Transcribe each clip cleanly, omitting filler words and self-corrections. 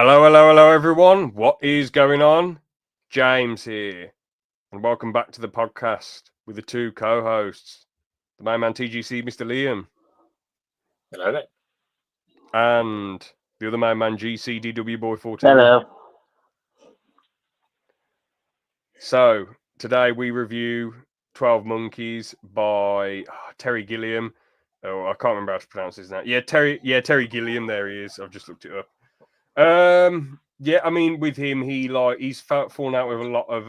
Hello, everyone. What is going on? James here, and welcome back to the podcast with the two co-hosts, the main man TGC, Mr. Liam. Hello there. And the other main man GCDW Boy 14. Hello. So, today we review 12 Monkeys by Terry Gilliam. Oh, I can't remember how to pronounce his name. Terry Gilliam, there he is. I've just looked it up. Yeah, I mean, with him, he's fallen out with a lot of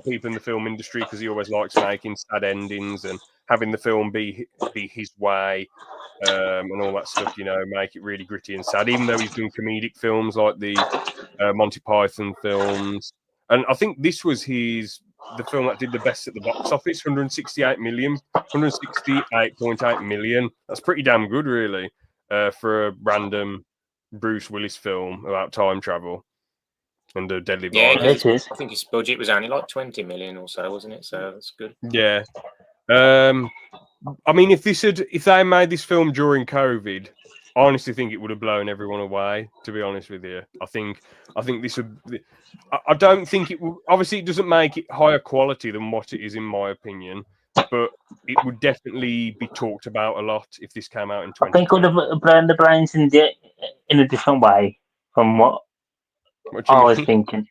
people in the film industry because he always likes making sad endings and having the film be his way, and all that stuff. Make it really gritty and sad. Even though he's doing comedic films like the Monty Python films, and I think this was the film that did the best at the box office, 168.8 million. That's pretty damn good, really, for a random Bruce Willis film about time travel and a deadly virus. Yeah, I think his budget was only like 20 million or so, wasn't it? So that's good. Yeah. I mean, if they made this film during COVID, I honestly think it would have blown everyone away. To be honest with you, I think this would. I don't think it will. Obviously, it doesn't make it higher quality than what it is, in my opinion. But it would definitely be talked about a lot if this came out in 2020. I think it would have blown the brains in a different way from what I was thinking.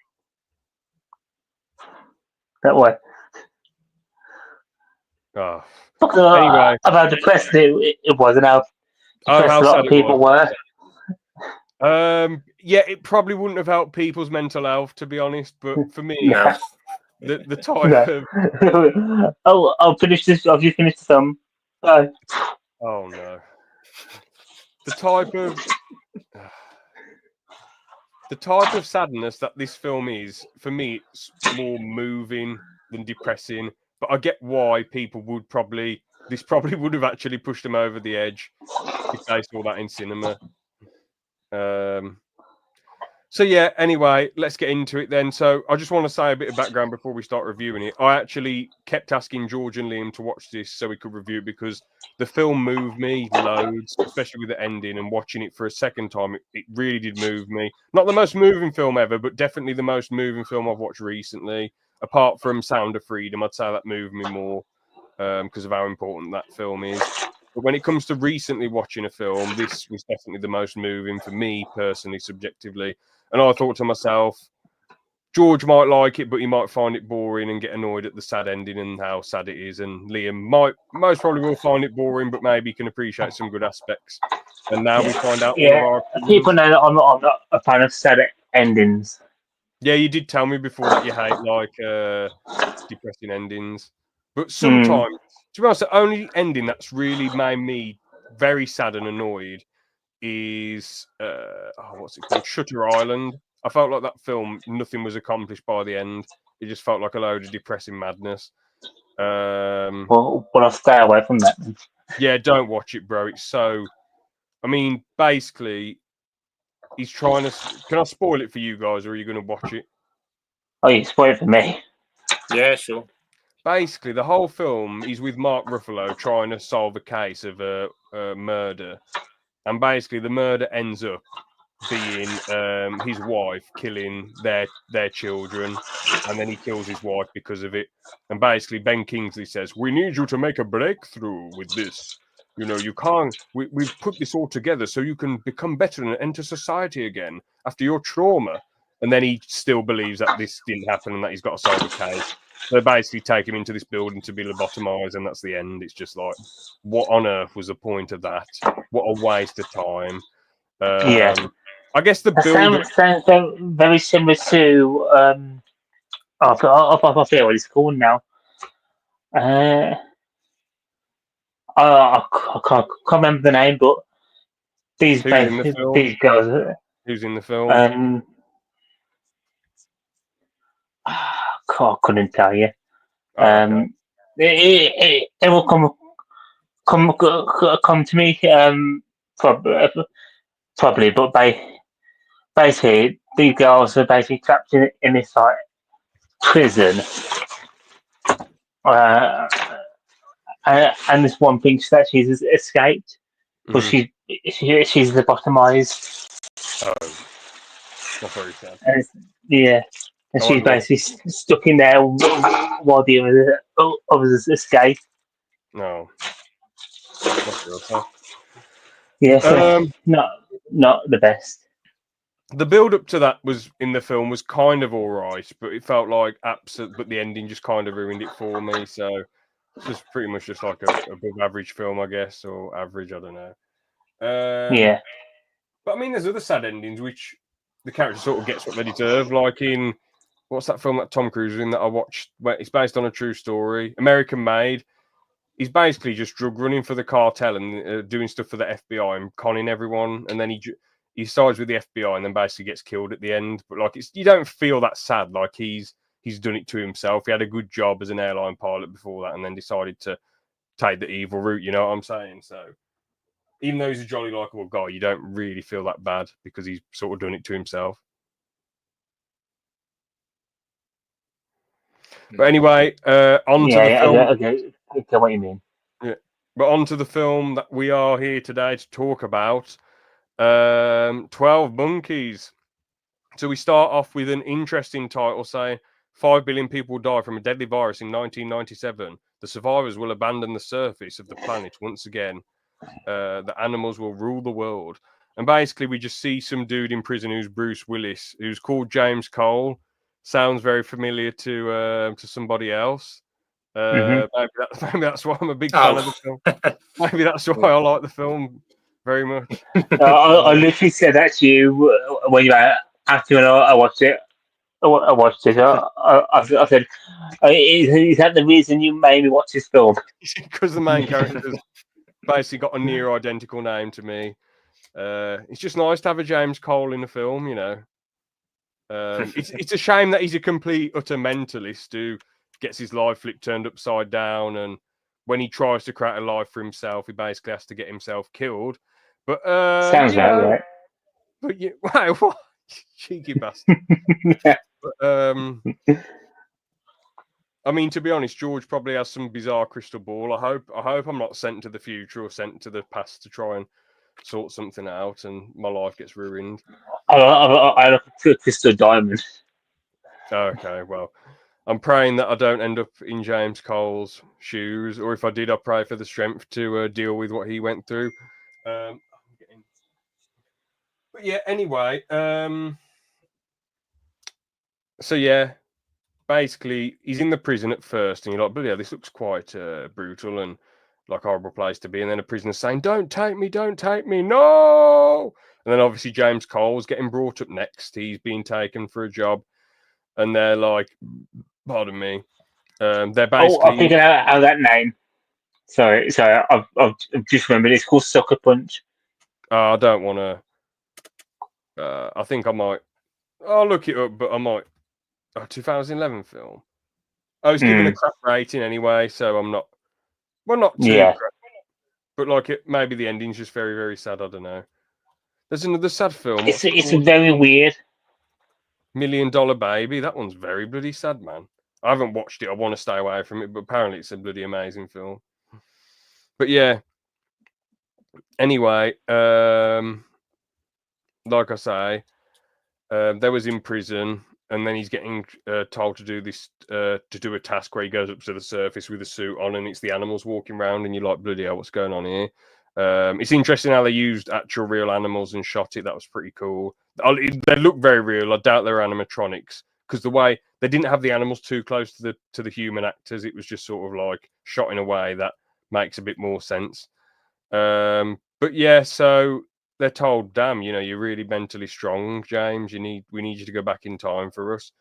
That way. Oh. Anyway, about depressed it was, and how depressed a lot of people were. Yeah, it probably wouldn't have helped people's mental health, to be honest. But for me, the type of I'll finish this. I'll just finish the film. Oh no, the type of sadness that this film is, for me, it's more moving than depressing. But I get why people would this probably would have actually pushed them over the edge if they saw that in cinema. So yeah, anyway, let's get into it then. So I just want to say a bit of background before we start reviewing it. I actually kept asking George and Liam to watch this so we could review it because the film moved me loads, especially with the ending, and watching it for a second time, it really did move me. Not the most moving film ever, but definitely the most moving film I've watched recently. Apart from Sound of Freedom, I'd say that moved me more because of how important that film is. But when it comes to recently watching a film, this was definitely the most moving for me personally, subjectively. And I thought to myself, George might like it, but he might find it boring and get annoyed at the sad ending and how sad it is. And Liam most probably will find it boring, but maybe can appreciate some good aspects. And now we find out. Yeah, people know that I'm not a fan of sad endings. Yeah, you did tell me before that you hate depressing endings. But sometimes, to be honest, the only ending that's really made me very sad and annoyed is what's it called? Shutter Island. I felt like that film, nothing was accomplished by the end. It just felt like a load of depressing madness. Well, I'll stay away from that. Yeah, don't watch it, bro. It's so. I mean, basically, he's trying to. Can I spoil it for you guys, or are you going to watch it? Oh, you spoil it for me. Yeah, sure. Basically, the whole film is with Mark Ruffalo trying to solve a case of a murder. And basically, the murder ends up being his wife killing their children, and then he kills his wife because of it. And basically, Ben Kingsley says, "We need you to make a breakthrough with this. You can't. We've put this all together so you can become better and enter society again after your trauma." And then he still believes that this didn't happen and that he's got to solve a case. They basically take him into this building to be lobotomized, and that's the end. It's just like, what on earth was the point of that? What a waste of time. Yeah. I guess the build sounds very similar to I forget what it's called now. I can't remember the name, but these girls. Who's in the film? I couldn't tell you. Okay. It will come to me probably, but basically these girls are basically trapped in this like prison, and this one thinks that she's escaped, but she's lobotomized, Oh, not very sad. And yeah, and I she's wonder what. basically stuck in there while the others escape. No, that's real sad. Yeah, so Um, not the best. the build up to that was in the film was kind of all right, but it felt like absolute. But the ending just kind of ruined it for me. So it's just pretty much just like a above average film, I guess, or average. I don't know. Yeah. But I mean, there's other sad endings which the character sort of gets what they deserve. Like in what's that film that Tom Cruise was in that I watched? Where it's based on a true story, American Made. He's basically just drug running for the cartel and doing stuff for the FBI and conning everyone, and then he sides with the FBI and then basically gets killed at the end. But like, you don't feel that sad. Like he's done it to himself. He had a good job as an airline pilot before that, and then decided to take the evil route. You know what I'm saying? So even though he's a jolly likable guy, you don't really feel that bad because he's sort of done it to himself. But anyway, on to the film. I get what you mean. Yeah. But on to the film that we are here today to talk about. 12 Monkeys. So we start off with an interesting title saying 5 billion people die from a deadly virus in 1997. The survivors will abandon the surface of the planet once again. The animals will rule the world. And basically, we just see some dude in prison who's Bruce Willis, who's called James Cole. Sounds very familiar to somebody else. Maybe that's why I'm a big fan of the film. Maybe that's why I like the film very much. I literally said that to you when you after when I watched it. I watched it. I said, "Is that the reason you made me watch this film?" Because the main character's basically got a near identical name to me. It's just nice to have a James Cole in a film, you know. It's a shame that he's a complete utter mentalist who gets his life flipped turned upside down, and when he tries to create a life for himself, he basically has to get himself killed. But Sounds you know, right. but you, wow, what cheeky bastard. But, I mean, to be honest, George probably has some bizarre crystal ball. I hope I'm not sent to the future or sent to the past to try and sort something out, and my life gets ruined. I look for Crystal Diamond. Okay, well, I'm praying that I don't end up in James Cole's shoes, or if I did, I pray for the strength to deal with what he went through. But yeah, anyway, so yeah, basically, he's in the prison at first, and you're like, "Bloody hell, this looks quite brutal and like a horrible place to be." And then a prisoner's saying, don't take me, no!" And then obviously James Cole's getting brought up next. He's being taken for a job, and they're like, "Pardon me." They're basically. I'm thinking out that name. Sorry. I've just remembered. It's called Sucker Punch. I don't want to. I think I might. I'll look it up, but I might. 2011 film. I was given a crap rating anyway, so I'm not. Well, not too crap, but like maybe the ending's just very, very sad. I don't know. There's another sad film. It's very weird. $1 Million Baby. That one's very bloody sad, man. I haven't watched it. I want to stay away from it, but apparently it's a bloody amazing film. But yeah. Anyway, like I say, there was in prison, and then he's getting told to do this to do a task where he goes up to the surface with a suit on, and it's the animals walking around, and you're like, bloody hell, what's going on here? It's interesting how they used actual real animals and shot it. That was pretty cool. They look very real. I doubt they're animatronics because the way they didn't have the animals too close to the human actors, it was just sort of like shot in a way that makes a bit more sense. But yeah, so they're told, damn, you know, you're really mentally strong, James. We need you to go back in time for us.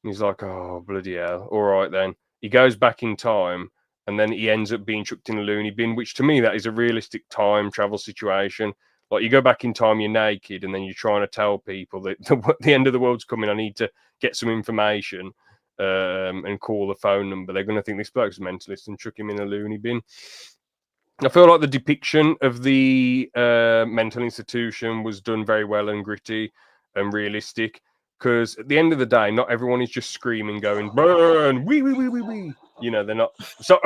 And he's like, oh, bloody hell. All right, then. He goes back in time, and then he ends up being chucked in a loony bin, which to me, that is a realistic time travel situation. Like, you go back in time, you're naked, and then you're trying to tell people that the end of the world's coming. I need to get some information and call the phone number. They're going to think this bloke's a mentalist and chuck him in a loony bin. I feel like the depiction of the mental institution was done very well and gritty and realistic. Because at the end of the day, not everyone is just screaming, going "burn, wee." You know, they're not. So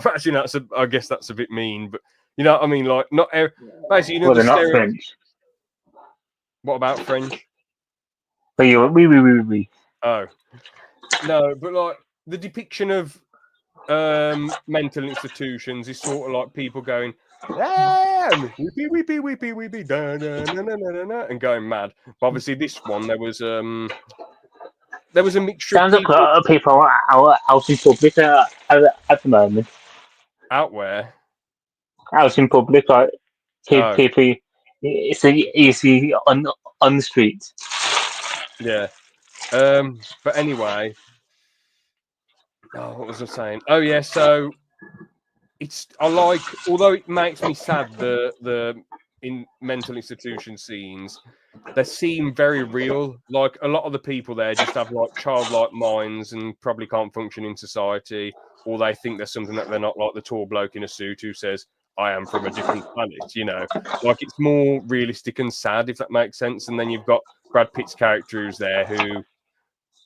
actually, I guess that's a bit mean, but you know what I mean. Like, not basically, you know, Well, they're not French. What about French? We. Oh no, but like the depiction of mental institutions is sort of like people going, weepy, weepy, weepy, weepy, da, da, na, na, na, na, na, and going mad. But obviously, this one there was a mixture of Sounds like a people lot of people are out in public at the moment. out where. Out in public, like Oh people you see on the streets. yeah. But anyway, what was I saying? Oh yeah, so I like, although it makes me sad the in mental institution scenes, they seem very real. Like a lot of the people there just have like childlike minds and probably can't function in society, or they think there's something that they're not, like the tall bloke in a suit who says, I am from a different planet, you know. Like it's more realistic and sad, if that makes sense. And then you've got Brad Pitt's character who's there who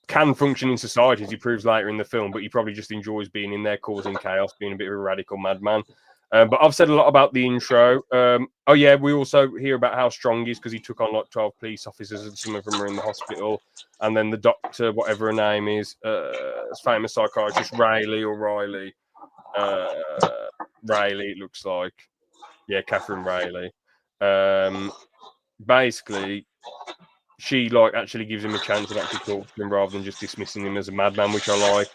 can function in society, as he proves later in the film, but he probably just enjoys being in there, causing chaos, being a bit of a radical madman. But I've said a lot about the intro. Oh yeah, we also hear about how strong he is because he took on like 12 police officers and some of them are in the hospital. And then the doctor, whatever her name is, famous psychiatrist Riley, Riley, it looks like. Yeah, Catherine Riley. Basically, she like actually gives him a chance of actually talking to him rather than just dismissing him as a madman, which I like.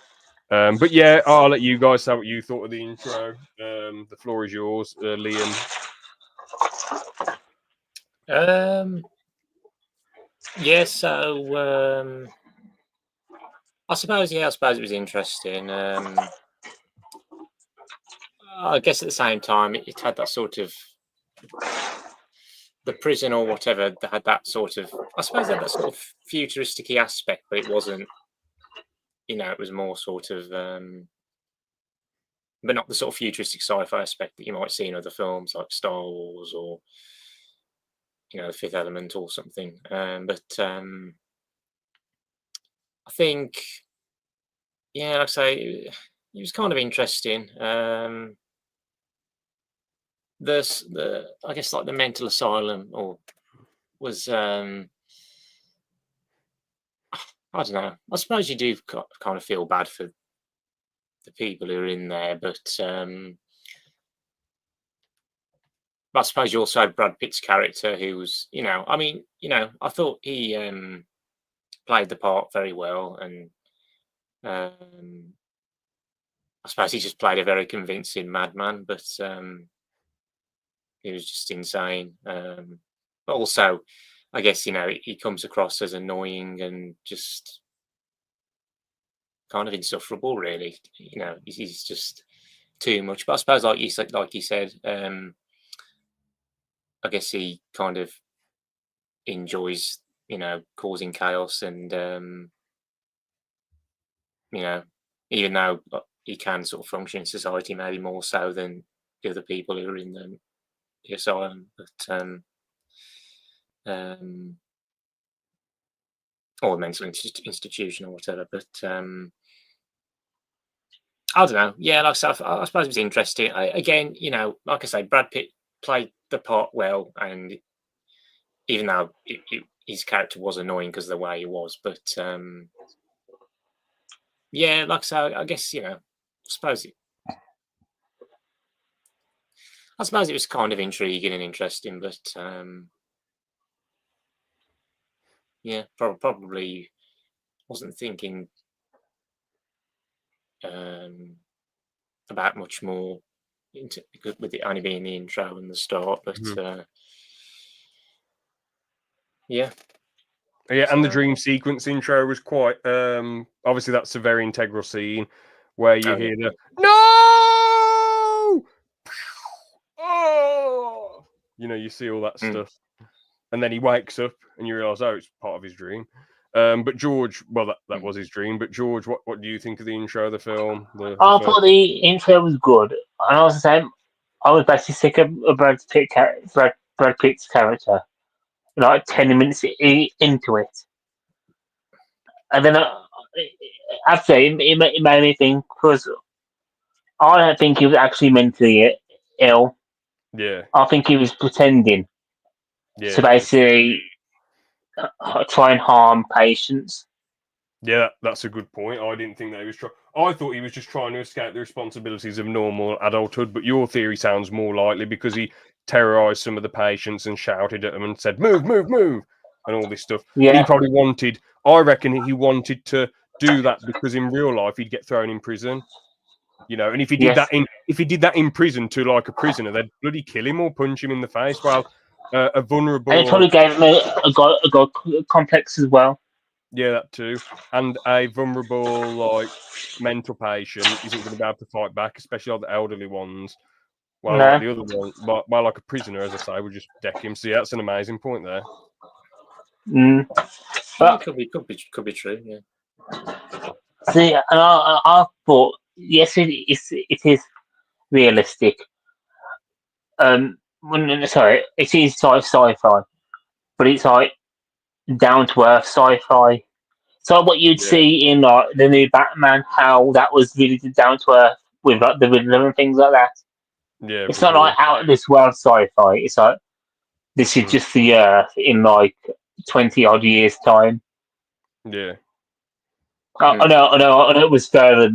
But yeah, I'll let you guys say what you thought of the intro. The floor is yours, Liam. Yeah, so I suppose it was interesting. I guess at the same time, it had that sort of the prison or whatever that had that sort of, I suppose, it had that sort of futuristic aspect, but it wasn't. It was more sort of, but not the sort of futuristic sci-fi aspect that you might see in other films like Star Wars or The Fifth Element or something. But I think, yeah, like I say, it was kind of interesting. The I guess like the mental asylum or was I don't know. I suppose you do kind of feel bad for the people who are in there, but I suppose you also had Brad Pitt's character, who was, I mean, I thought he played the part very well, and I suppose he just played a very convincing madman, but he was just insane. But also, I guess he comes across as annoying and just kind of insufferable, really. He's just too much. But I suppose, like you said, I guess he kind of enjoys, causing chaos, and even though he can sort of function in society, maybe more so than the other people who are in the asylum, but or mental institution or whatever. But I don't know. Yeah, like I said, I suppose it was interesting. Again, like I say, Brad Pitt played the part well, and even though his character was annoying because of the way he was, but yeah, like I say, I guess I suppose it was kind of intriguing and interesting, but yeah, probably wasn't thinking about much more with it only being the intro and the start, but yeah. Yeah, and the dream sequence intro was quite. Obviously, that's a very integral scene where you hear the no. Oh, you see all that stuff, and then he wakes up, and you realise, oh, it's part of his dream. But George, well, that was his dream. But George, what do you think of the intro of the film? I thought the intro was good, and I was the same. I was basically sick of Brad Pitt's character. Like 10 minutes into it, and then after it made me think, because I don't think he was actually mentally ill. Yeah. I think he was pretending. Yeah. So basically, try and harm patients. Yeah, that's a good point. I didn't think that he was trying. I thought he was just trying to escape the responsibilities of normal adulthood. But your theory sounds more likely because he terrorized some of the patients and shouted at them and said, "Move, move, move," and all this stuff. And he Yeah, probably wanted. I reckon he wanted to do that because in real life he'd get thrown in prison. You know, and if he did yes. that in prison to like a prisoner, they'd bloody kill him or punch him in the face. Well, a And it vulnerable. probably gave him a god complex as well. Yeah, that too. And a vulnerable, like, mental patient isn't going to be able to fight back, especially all the elderly ones. While like No. the other one, while like a prisoner, as I say, would just deck him. So yeah, that's an amazing point there. Mm. Yeah, But could be true. Yeah. see, and I thought, yes, it is realistic. Sorry, it is sci-fi, but it's like down to earth sci-fi. So what you'd Yeah, see in like the new Batman, how that was really down to earth with like the Riddler and things like that. yeah, It's for not like sure. out of this world sci-fi. It's like this is Mm, just the Earth in like 20 odd years time. yeah, I Mm. know, I know it was further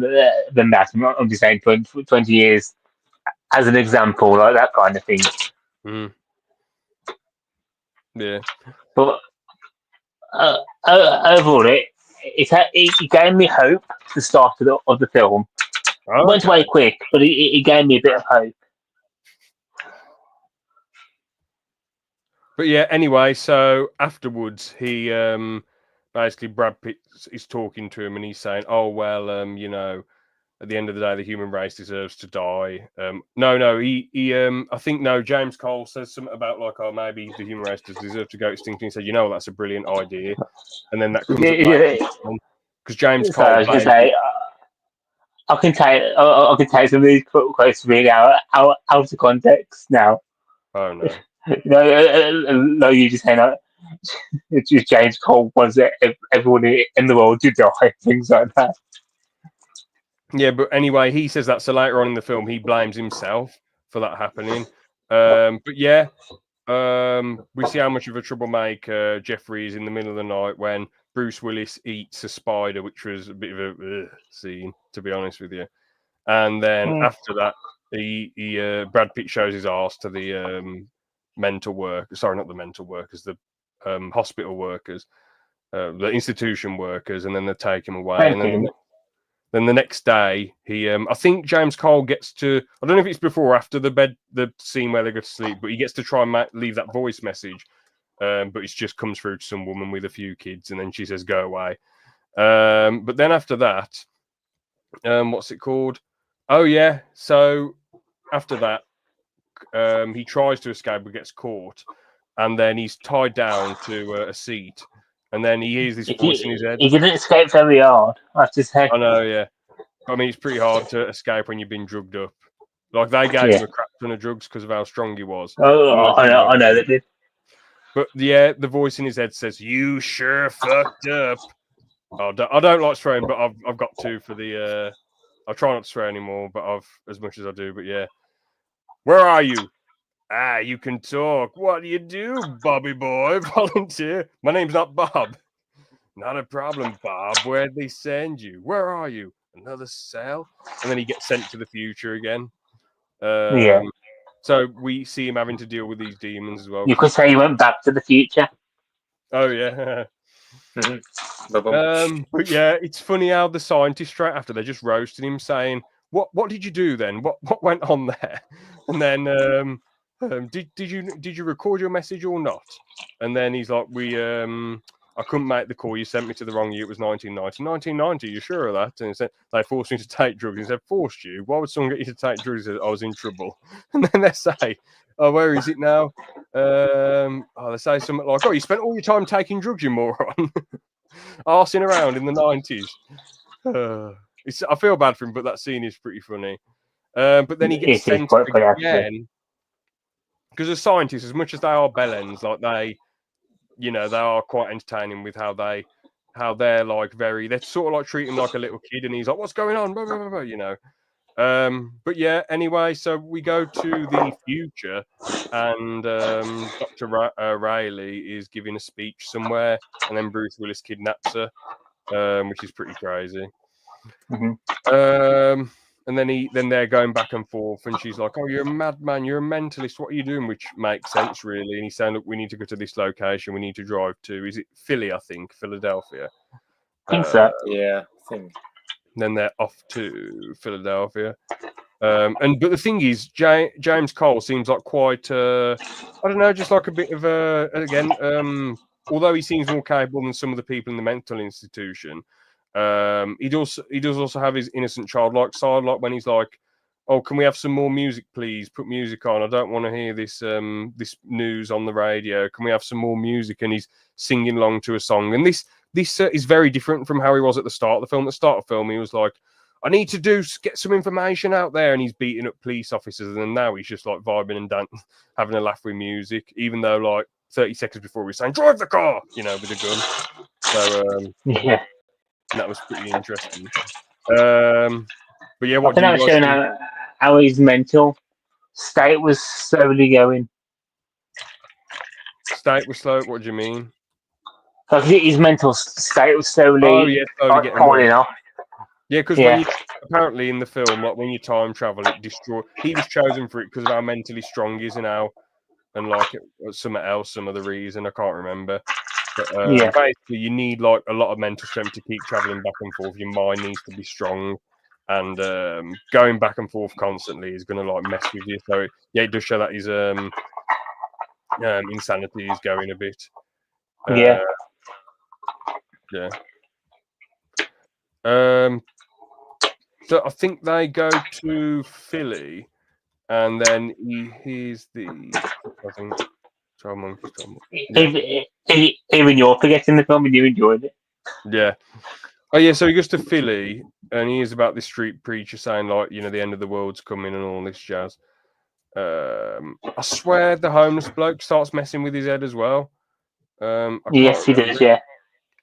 than that. I'm just saying 20 years as an example, like that kind of thing. mm, yeah. But overall, it gave me hope. The start of the film. It went away Okay. quick, but it gave me a bit of hope. But yeah, anyway, so afterwards, he basically Brad Pitt is talking to him and he's saying, "Oh well, you know, at the end of the day, the human race deserves to die." No, I think no. James Cole says something about like, "Oh, maybe the human race does deserve to go extinct." And he said, "You know, that's a brilliant idea." And then that comes up later Yeah, because James so I Cole was gonna blames. say, I can take some of these quotes really out of context now. Oh no. You know, no, you just saying like, it's just James Cole wants everyone in the world to die, things like that. Yeah, but anyway, he says that. So later on in the film, he blames himself for that happening. But yeah, we see how much of a troublemaker Jeffrey is in the middle of the night when Bruce Willis eats a spider, which was a bit of a scene, to be honest with you. And then Mm. after that, Brad Pitt shows his ass to the mental work. Sorry, not the mental workers, the hospital workers, the institution workers, and then they take him away. And Thank you. then the next day, I think James Cole gets to, I don't know if it's before or after the scene where they go to sleep, but he gets to try and leave that voice message. But it just comes through to some woman with a few kids, and then she says, "Go away." But then after that, what's it called? Oh yeah. So after that, he tries to escape but gets caught, and then he's tied down to a seat, and then he hears this voice in his head. He didn't escape very hard, I have to say. I know, yeah. I mean, it's pretty hard to escape when you've been drugged up. Like they gave Yeah. him a crap ton of drugs because of how strong he was. Oh, I know that did. But yeah, the voice in his head says, "You sure fucked up." Oh, I don't like swearing, but I've got to for the. I try not to swear anymore, but I've as much as I do. But yeah, where are you? Ah, you can talk. What do you do, Bobby boy? Volunteer. My name's not Bob. Not a problem, Bob. Where'd they send you? Where are you? Another cell? And then he gets sent to the future again. Yeah. So we see him having to deal with these demons as well. You could 'Cause, say he went back to the future. oh yeah. Bum. But yeah, it's funny how the scientists straight after they're just roasting him, saying, "What did you do then? What went on there?" And then did you record your message or not? And then he's like, I couldn't make the call. You sent me to the wrong year. It was 1990. 1990. You sure of that? And he said they forced me to take drugs. He said, "Forced you? Why would someone get you to take drugs?" He said, "I was in trouble." And then they say, "Oh, where is it now?" They say something like, "Oh, you spent all your time taking drugs, you moron." Arsing around in the 90s. I feel bad for him, but that scene is pretty funny. But then he gets It is sent quite funny, actually. again because as scientists, as much as they are bellends, like they are quite entertaining with how they're like they're sort of like treat him like a little kid, and he's like, "What's going on?" Blah, blah, blah, blah, But yeah, anyway, so we go to the future, and Dr. Riley is giving a speech somewhere, and then Bruce Willis kidnaps her, which is pretty crazy. Mm-hmm. And then they're going back and forth, and she's like, "Oh, you're a madman, you're a mentalist. What are you doing?" Which makes sense, really. And he's saying, "Look, we need to go to this location. We need to drive to, is it Philly? I think Philadelphia." I think so. Yeah, I think. Then they're off to Philadelphia. But the thing is, James Cole seems like quite, I don't know, just like a bit of although he seems more capable than some of the people in the mental institution, he does also have his innocent childlike side, like when he's like, "Oh, can we have some more music, please? Put music on. I don't want to hear this this news on the radio. Can we have some more music?" And he's singing along to a song. And this is very different from how he was at the start of the film. At the start of the film, he was like, "I need to get some information out there," and he's beating up police officers. And then now he's just like vibing and dancing, having a laugh with music, even though like 30 seconds before he was saying, "Drive the car," with a gun. So Yeah. that was pretty interesting. But yeah, I what think do that you was guys showing think? how his mental state was slowly going. State was slow. What do you mean? Like his mental state was Oh slowly yeah, slowly getting falling worse. off. Yeah, because when Yeah. you apparently in the film, like when you time travel, it destroy. He was chosen for it because of how mentally strong he is and how, and like some other reason I can't remember. But Yeah. basically, you need like a lot of mental strength to keep traveling back and forth. Your mind needs to be strong, and going back and forth constantly is going to like mess with you. So yeah, it does show that his insanity is going a bit. Yeah. Yeah. So I think they go to Philly, and then he's the, I think, 12 monkeys. 12 monkeys. Yeah. Even you're forgetting the film and you enjoyed it. Yeah. Oh yeah, so he goes to Philly, and he is about this street preacher saying like, the end of the world's coming and all this jazz. I swear the homeless bloke starts messing with his head as well. I Yes, can't he remember. does. Yeah.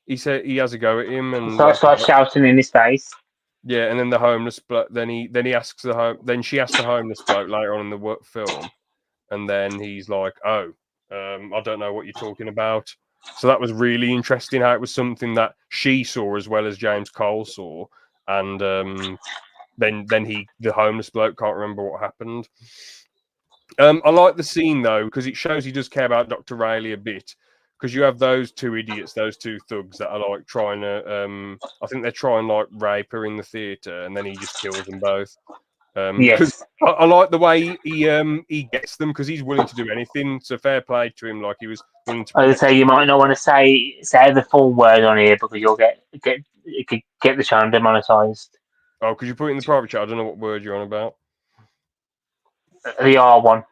He said he has a go at him, He and starts, like, starts shouting in his face. yeah, and then the homeless bloke. Then he asks then she asks the homeless bloke later on in the film, and then he's like, "Oh, I don't know what you're talking about." So that was really interesting. How it was something that she saw as well as James Cole saw, and then the homeless bloke can't remember what happened. I like the scene though because it shows he does care about Dr. Rayleigh a bit. Because you have those two idiots, those two thugs that are like trying to, I think they're trying like rape her in the theater, and then he just kills them both. Because Yes. I like the way he gets them because he's willing to do anything. So fair play to him, like he was willing to I would protect. say you might not want to say the full word on here because you'll get the channel demonetized. Oh, could you put it in the private chat? I don't know what word you're on about. The R one.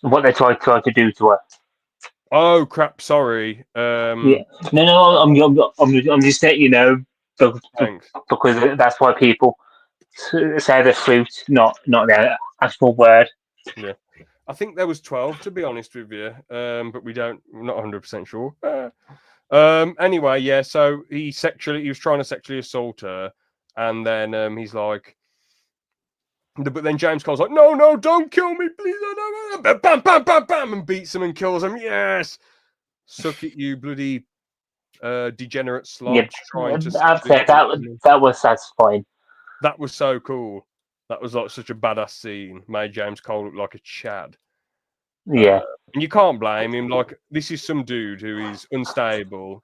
What they tried to do to her. Oh crap! Sorry. Yeah. No. I'm just letting you know Thanks. because that's why people say the fruit, not the actual word. Yeah. I think there was 12 to be honest with you, but we're not 100% sure. Anyway, yeah. So he was trying to sexually assault her, and then he's like, but then James Cole's like, no, don't kill me, please, no, bam, bam, bam, bam, and beats him and kills him. Yes, suck it, you bloody degenerate Yeah, slobs trying to I'd sexually say assault me. that was satisfying. That was so cool. That was like such a badass scene. Made James Cole look like a Chad. Yeah. And you can't blame him. Like, this is some dude who is unstable,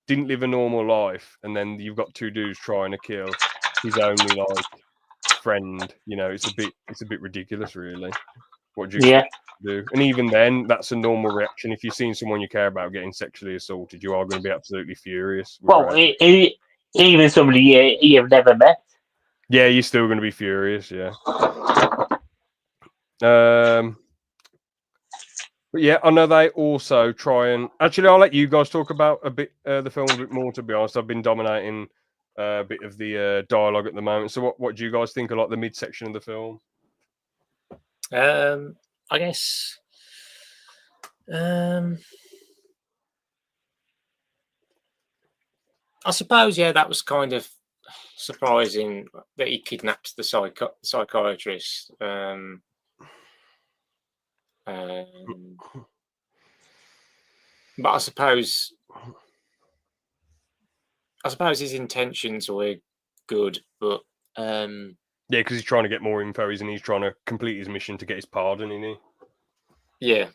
didn't live a normal life, and then you've got two dudes trying to kill his only like friend. It's a bit ridiculous, really. What do you Yeah. expect to do? And even then, that's a normal reaction. If you've seen someone you care about getting sexually assaulted, you are going to be absolutely furious. Well, even somebody you've never met. Yeah, you're still going to be furious. Yeah. But yeah, I know they also try and actually, I'll let you guys talk about a bit the film a bit more. To be honest, I've been dominating a bit of the dialogue at the moment. So, what do you guys think of like the midsection of the film? I guess. I suppose, yeah, that was kind of surprising that he kidnapped the psychiatrist. But I suppose his intentions were good, but yeah, because he's trying to get more info, isn't he? He's trying to complete his mission to get his pardon, isn't he? yeah,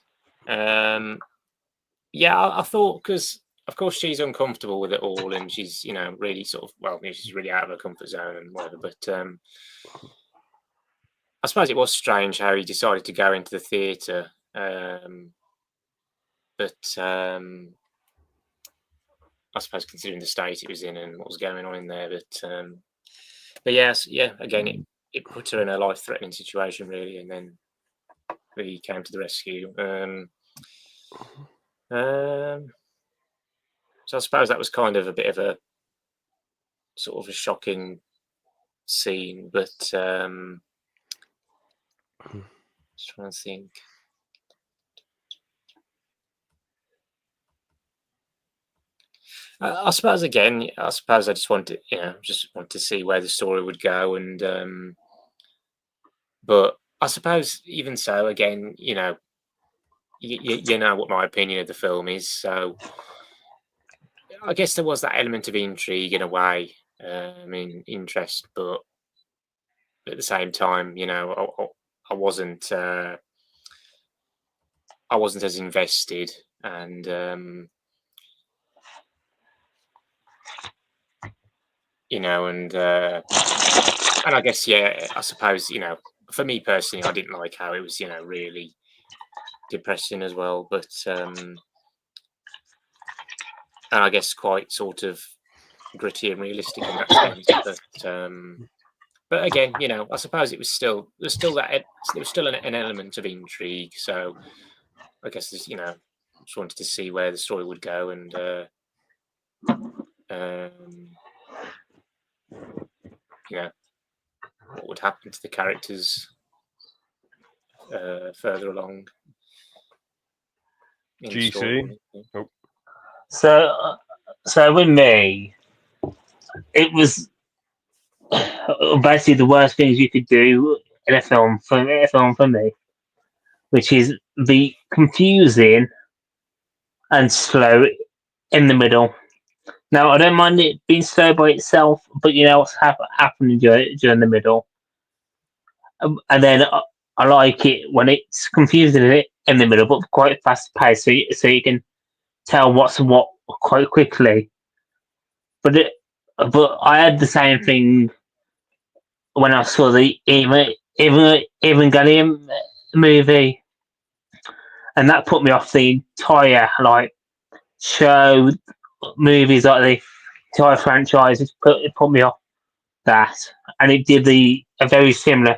I thought, because of course she's uncomfortable with it all, and she's really sort of she's really out of her comfort zone and whatever. But I suppose it was strange how he decided to go into the theatre. But I suppose considering the state it was in and what was going on in there, but yes, again, it put her in a life-threatening situation, really, and then he came to the rescue. So I suppose that was kind of a bit of a sort of a shocking scene, but just trying to think. I suppose I just wanted, to see where the story would go, and but I suppose even so, again, you know what my opinion of the film is, so I guess there was that element of intrigue in a way, interest, but at the same time, I wasn't as invested, and and I guess, I suppose, for me personally, I didn't like how it was, really depressing as well, but and I guess quite sort of gritty and realistic in that sense. But again, I suppose there was still an element of intrigue. So I guess just wanted to see where the story would go, and what would happen to the characters further along. In the GC. story. Oh. So with me, it was basically the worst things you could do in a film for me, which is be confusing and slow in the middle. Now, I don't mind it being slow by itself, but you know what's happening during the middle. And then I like it when it's confusing in the middle, but quite fast paced, so you can tell what's what quite quickly. But I had the same thing when I saw the Evangelion movie, and that put me off the entire show, movies like the entire franchise. It put me off that, and it did a very similar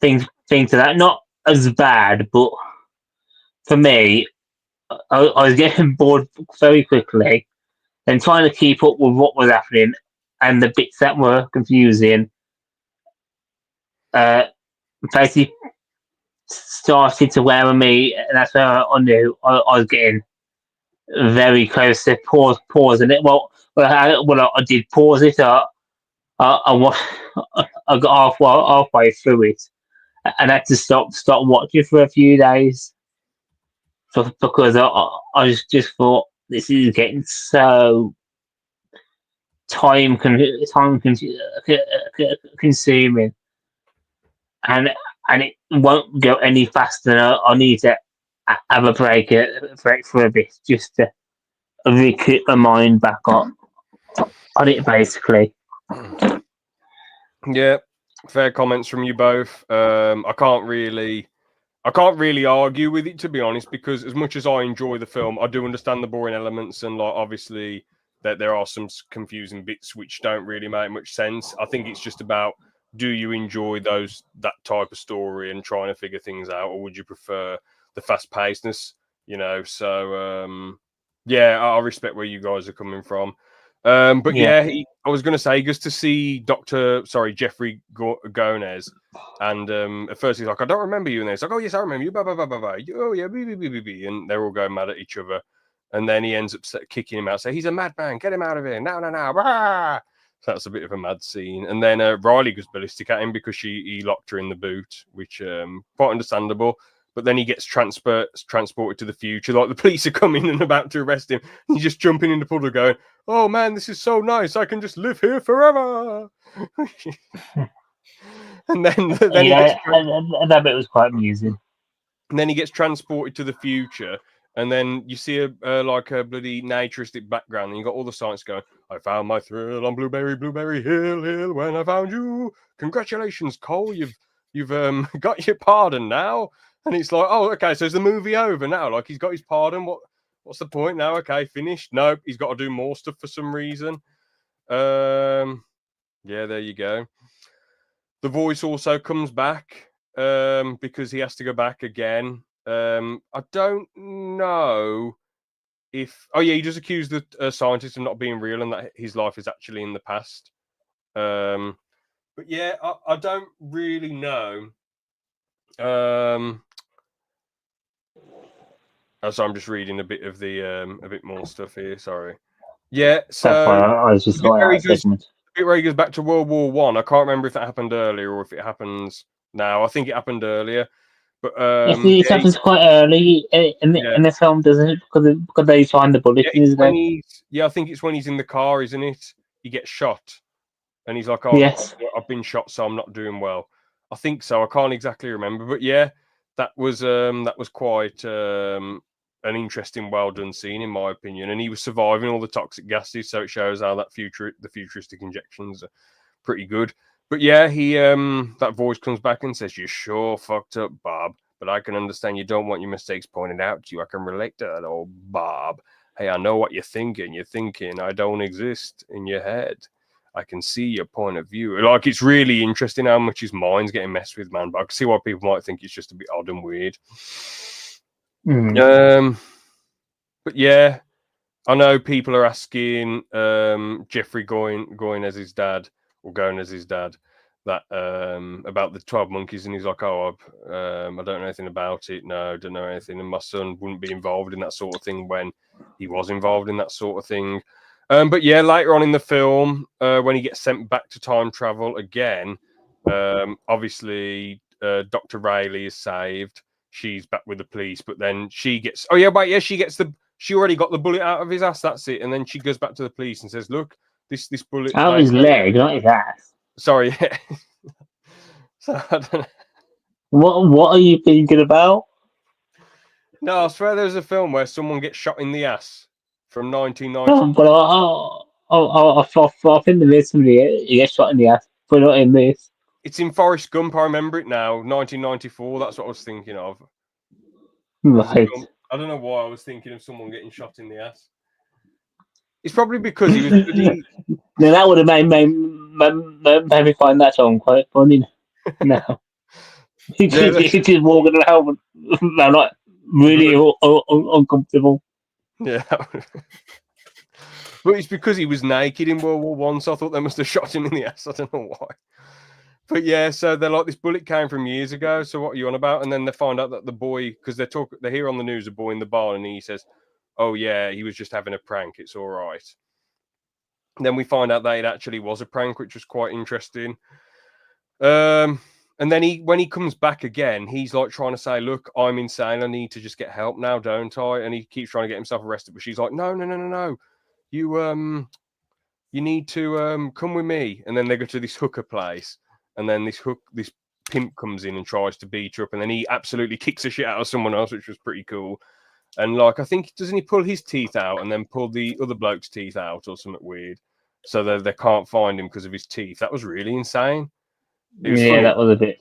thing to that. Not as bad, but for me, I was getting bored very quickly, and trying to keep up with what was happening and the bits that were confusing. Basically started to wear on me, and that's where I knew I was getting very close to pausing it. I did pause it. I got halfway through it, and had to stop watching for a few days because I just thought this is getting so consuming, and it won't go any faster. I need to have a break for a bit just to recoup my mind back on it, basically. Yeah, fair comments from you both. I can't really argue with it, to be honest, because as much as I enjoy the film, I do understand the boring elements, and obviously that there are some confusing bits which don't really make much sense. I think it's just about, do you enjoy that type of story and trying to figure things out, or would you prefer the fast pacedness? So yeah, I respect where you guys are coming from. But yeah, I was going to say, just to see Jeffrey Gomez, and at first he's like, I don't remember you, and then it's like, oh yes, I remember you, blah blah blah blah blah. Oh yeah, and they're all going mad at each other, and then he ends up kicking him out, saying he's a madman, get him out of here, no. Blah. So that's a bit of a mad scene. And then Riley goes ballistic at him because he locked her in the boot, which quite understandable. But then he gets transported to the future. Like the police are coming and about to arrest him. He's just jumping in the puddle going, "Oh man, this is so nice. I can just live here forever." and then he gets that bit was quite amusing. And then he gets transported to the future. And then you see a bloody naturistic background, and you got all the science going. I found my thrill on Blueberry Hill when I found you. Congratulations, Cole. You've got your pardon now. And it's like, oh, okay, so is the movie over now? Like he's got his pardon. What's the point now? Okay, finished. No, he's got to do more stuff for some reason. Yeah, there you go. The voice also comes back because he has to go back again. I don't know if... Oh, yeah, he does accuse the scientist of not being real and that his life is actually in the past. But yeah, I don't really know. So I'm just reading a bit of the a bit more stuff here. Sorry. Yeah, so That's why I was just like that segment. The bit where he goes back to World War One. I can't remember if that happened earlier or if it happens now. I think it happened earlier. But it happens quite early in the film, doesn't it? Because they find the bullet in his leg. I think it's when he's in the car, isn't it? He gets shot, and he's like, "Oh, yes, I've been shot, so I'm not doing well." I think so. I can't exactly remember, but yeah, that was quite an interesting, well done scene in my opinion. And he was surviving all the toxic gases, so it shows how the futuristic injections are pretty good. But yeah, he that voice comes back and says, "You sure fucked up, Bob. But I can understand you don't want your mistakes pointed out to you. I can relate to that, old Bob. Hey, I know what you're thinking. You're thinking I don't exist in your head. I can see your point of view." Like, it's really interesting how much his mind's getting messed with, man. But I can see why people might think it's just a bit odd and weird. Mm. But yeah, I know people are asking Jeffrey going as his dad, or going as his dad, that about the 12 monkeys, and he's like, "Oh, I don't know anything about it. No, I don't know anything." And my son wouldn't be involved in that sort of thing when he was involved in that sort of thing. But yeah, later on in the film, when he gets sent back to time travel again, obviously Dr. Rayleigh is saved. She's back with the police, but then she gets... Oh yeah, wait, yeah, she already got the bullet out of his ass. That's it. And then she goes back to the police and says, "Look, this bullet out of his leg, not his ass." Sorry. Yeah. So I don't know. What are you thinking about? No, I swear there's a film where someone gets shot in the ass from 1990. But I think there is somebody he gets shot in the ass, but not in this. It's in Forrest Gump. I remember it now. 1994. That's what I was thinking of. Right. I don't know why I was thinking of someone getting shot in the ass. It's probably because he was bloody... Now that would have made me find that song quite funny. No. He's just walking around, like really uncomfortable. Yeah. But it's because he was naked in World War One, so I thought they must have shot him in the ass. I don't know why. But yeah, so they're like, this bullet came from years ago. So what are you on about? And then they find out that the boy, because they hear on the news a boy in the barn, and he says, "Oh yeah, he was just having a prank. It's all right." And then we find out that it actually was a prank, which was quite interesting. And then when he comes back again, he's like trying to say, "Look, I'm insane. I need to just get help now, don't I?" And he keeps trying to get himself arrested, but she's like, "No. You need to come with me." And then they go to this hooker place, and then this pimp comes in and tries to beat her up, and then he absolutely kicks the shit out of someone else, which was pretty cool. And like, I think, doesn't he pull his teeth out and then pull the other bloke's teeth out or something weird, so they can't find him because of his teeth? That was really insane. It was funny. That was a bit.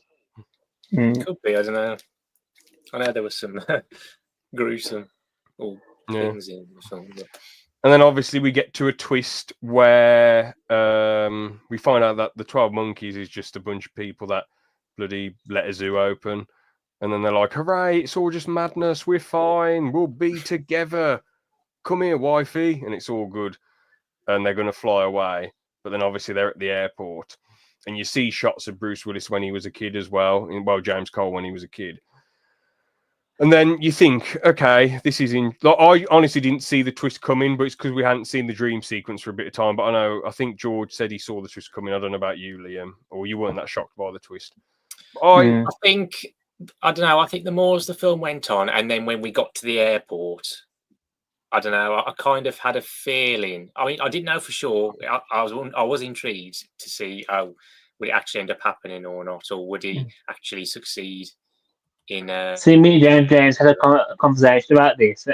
Could be, I don't know. I know there was some gruesome things in the film. But... And then obviously we get to a twist where we find out that the 12 monkeys is just a bunch of people that bloody let a zoo open. And then they're like, "Hooray, it's all just madness. We're fine. We'll be together. Come here, wifey." And it's all good. And they're going to fly away. But then obviously they're at the airport. And you see shots of Bruce Willis when he was a kid as well. Well, James Cole when he was a kid. And then you think, okay, this is in. Like, I honestly didn't see the twist coming, but it's because we hadn't seen the dream sequence for a bit of time. But I think George said he saw the twist coming. I don't know about you, Liam, or you weren't that shocked by the twist. I think, I don't know. I think the more as the film went on, and then when we got to the airport, I don't know. I kind of had a feeling. I mean, I didn't know for sure. I was intrigued to see, would it actually end up happening or not, or would he actually succeed in? See, me and James had a conversation about this,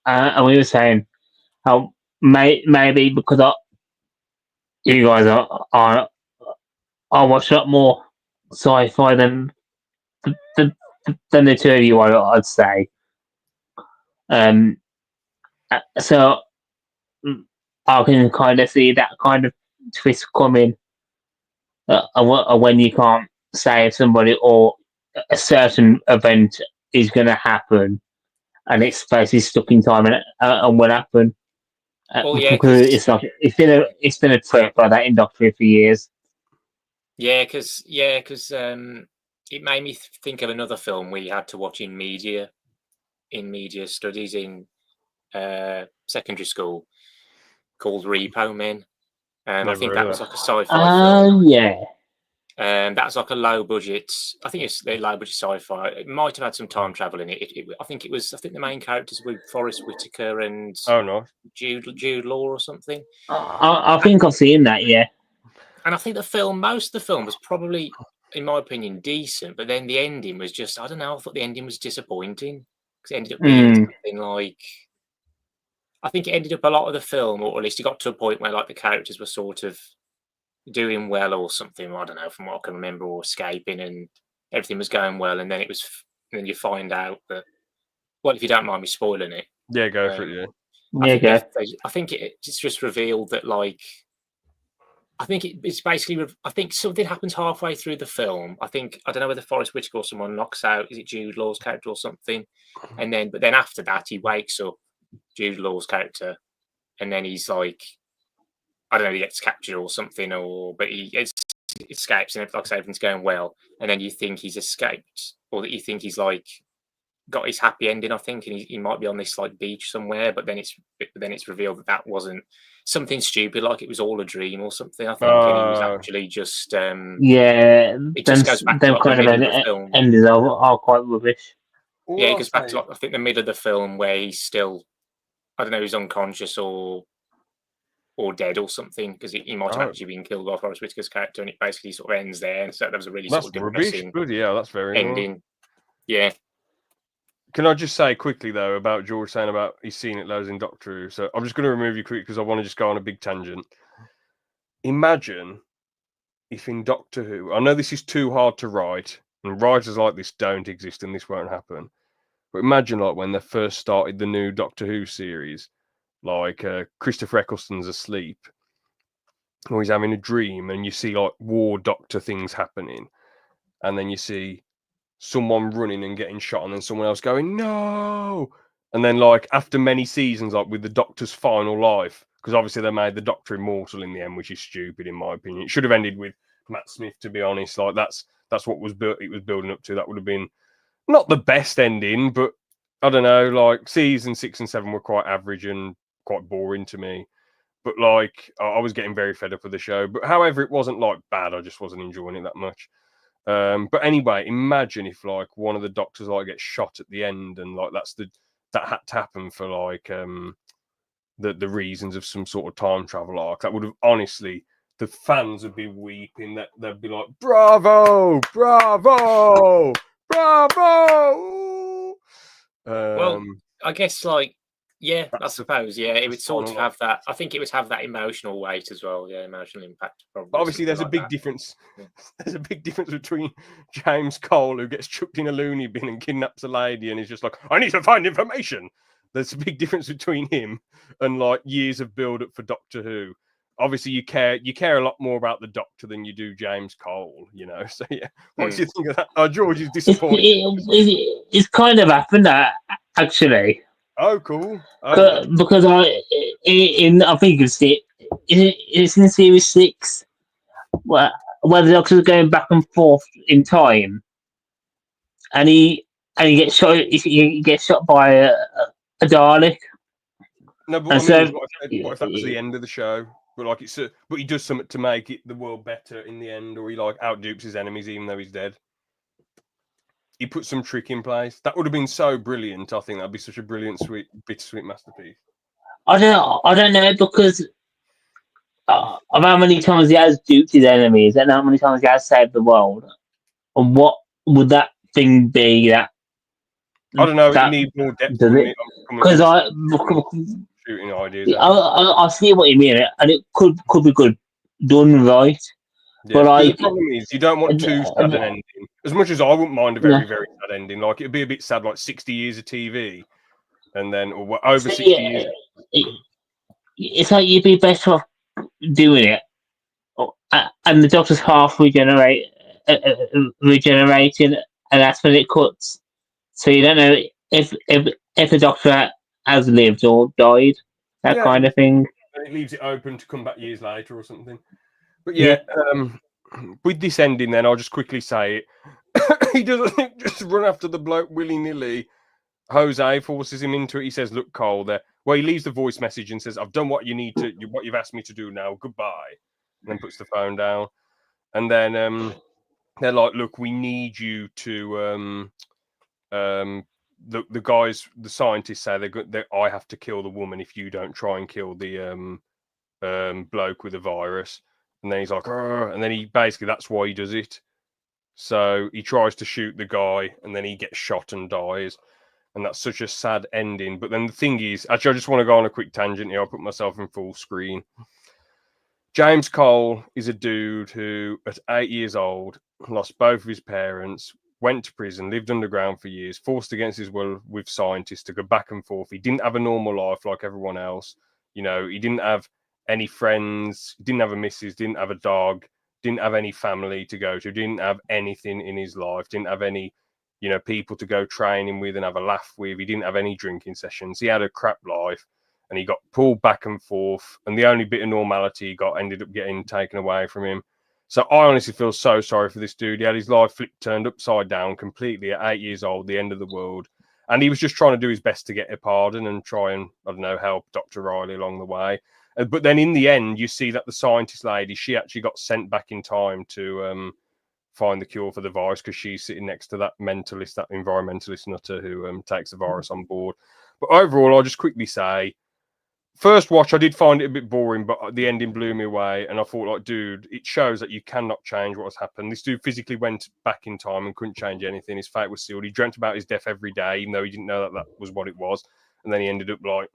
and we were saying how maybe because you guys I watch a lot more sci-fi than, than the two of you, I'd say. So I can kind of see that kind of twist coming when you can't save somebody or a certain event is going to happen and it's basically stuck in time and will happen. Well, yeah, because it's been a threat by that industry for years. Yeah, because it made me think of another film we had to watch in media studies in secondary school called Repo Men. I think that was like a sci-fi film. Yeah. That's like a low budget. I think it's a low budget sci-fi. It might have had some time travel in it. I think the main characters were Forrest Whitaker and Jude Law or something. I think I've seen that. Yeah. And I think most of the film was probably, in my opinion, decent. But then the ending was just, I don't know. I thought the ending was disappointing because it ended up being something like. I think it ended up a lot of the film, or at least it got to a point where like the characters were sort of doing well or something. I don't know, from what I can remember, or escaping, and everything was going well. And then then you find out that. Well, if you don't mind me spoiling it. Yeah, go for it. Yeah. I think it's just revealed that like. I think it's basically. I think something happens halfway through the film. I don't know whether Forrest Whitaker or someone knocks out. Is it Jude Law's character or something? But then after that, he wakes up, Jude Law's character, and then he's like, I don't know, he gets captured or something, but he escapes, and like everything's going well. And then you think he's escaped, or that you think he's like got his happy ending. I think, and he might be on this like beach somewhere. But then it's revealed that wasn't. Something stupid, like it was all a dream or something. I think, and he was actually just. It just goes back to like, the middle of the film. Ended are quite rubbish. Yeah, it goes back to like I think the middle of the film where he's still, I don't know, he's unconscious or dead or something because he might have actually been killed by Forrest Whitaker's character, and it basically sort of ends there. And so that was a really sort of depressing that's very ending. Wrong. Yeah. Can I just say quickly, though, about George saying about he's seen it loads in Doctor Who? So I'm just going to remove you quick because I want to just go on a big tangent. Imagine if in Doctor Who, I know this is too hard to write, and writers like this don't exist and this won't happen. But imagine like when they first started the new Doctor Who series, like Christopher Eccleston's asleep, or he's having a dream, and you see like war doctor things happening, and then you see someone running and getting shot, and then someone else going no, and then like after many seasons, like with the Doctor's final life, because obviously they made the Doctor immortal in the end, which is stupid in my opinion. It should have ended with Matt Smith, to be honest. Like that's what was built. It was building up to. That would have been not the best ending, but I don't know. Like season 6 and 7 were quite average and quite boring to me. But like I was getting very fed up with the show. But however, it wasn't like bad. I just wasn't enjoying it that much. But anyway, imagine if like one of the Doctors like gets shot at the end, and like that had to happen for like the reasons of some sort of time travel arc. That would have honestly, the fans would be weeping. That they'd be like, bravo, bravo, bravo. Well, I guess like. Yeah, I suppose. Yeah, it would sort of have that. I think it would have that emotional weight as well. Yeah, emotional impact. Probably. But obviously, there's a big difference. There's a big difference between James Cole, who gets chucked in a loony bin and kidnaps a lady, and he's just like, "I need to find information." There's a big difference between him and like years of build up for Doctor Who. Obviously, you care a lot more about the Doctor than you do James Cole. You know, so yeah. What do you think of that? Oh, George is disappointed. It's kind of happened actually. Oh, cool. Because I think it's in series 6 where the Doctor's going back and forth in time, and he and he gets shot. He gets shot by a Dalek. No, but And I mean, so, what if that was the end of the show? But like it's, but he does something to make it the world better in the end, or he like outdupes his enemies even though he's dead. He put some trick in place. That would have been so brilliant. I think that'd be such a brilliant, sweet, bittersweet masterpiece. I don't know because of how many times he has duped his enemies and how many times he has saved the world. And what would that thing be that I don't know. It that needs more depth, does wouldn't it? it? I'm coming Because from I shooting ideas out. I see what you mean, and it could be good done right. Yeah, But because the like, problem is you don't want too sad an ending. As much as I wouldn't mind a very, very sad ending, like it'd be a bit sad, like 60 years of TV, and then or over 60 years. It's like you'd be better off doing it, and the Doctor's half regenerating, and that's when it cuts. So you don't know if the Doctor has lived or died, that Yeah, kind of thing. and it leaves it open to come back years later or something. But with this ending, then I'll just quickly say it. He doesn't just run after the bloke willy nilly. Jose forces him into it. He says, "Look, Cole, there." Well, he leaves the voice message and says, "I've done what you need to, what you've asked me to do now. Goodbye." And then puts the phone down. And then they're like, "Look, we need you to." The guys, the scientists say I have to kill the woman if you don't try and kill the bloke with the virus. And then he's like, "Arr," and then he basically that's why he does it. So he tries to shoot the guy, and then he gets shot and dies. And that's such a sad ending. But then the thing is, actually, I just want to go on a quick tangent here. I'll put myself in full screen. James Cole is a dude who, at 8 years old, lost both of his parents, went to prison, lived underground for years, forced against his will with scientists to go back and forth. He didn't have a normal life like everyone else. You know, he didn't have any friends, didn't have a missus, didn't have a dog, didn't have any family to go to, didn't have anything in his life, didn't have any, people to go training with and have a laugh with. He didn't have any drinking sessions. He had a crap life and he got pulled back and forth. And the only bit of normality he got ended up getting taken away from him. So I honestly feel so sorry for this dude. He had his life turned upside down completely at 8 years old, the end of the world. And he was just trying to do his best to get a pardon and try and, I don't know, help Dr. Riley along the way. But then in the end, you see that the scientist lady, she actually got sent back in time to find the cure for the virus because she's sitting next to that mentalist, that environmentalist nutter who takes the virus on board. But overall, I'll just quickly say, first watch, I did find it a bit boring, but the ending blew me away. And I thought, like, dude, it shows that you cannot change what has happened. This dude physically went back in time and couldn't change anything. His fate was sealed. He dreamt about his death every day, even though he didn't know that that was what it was. And then he ended up, like,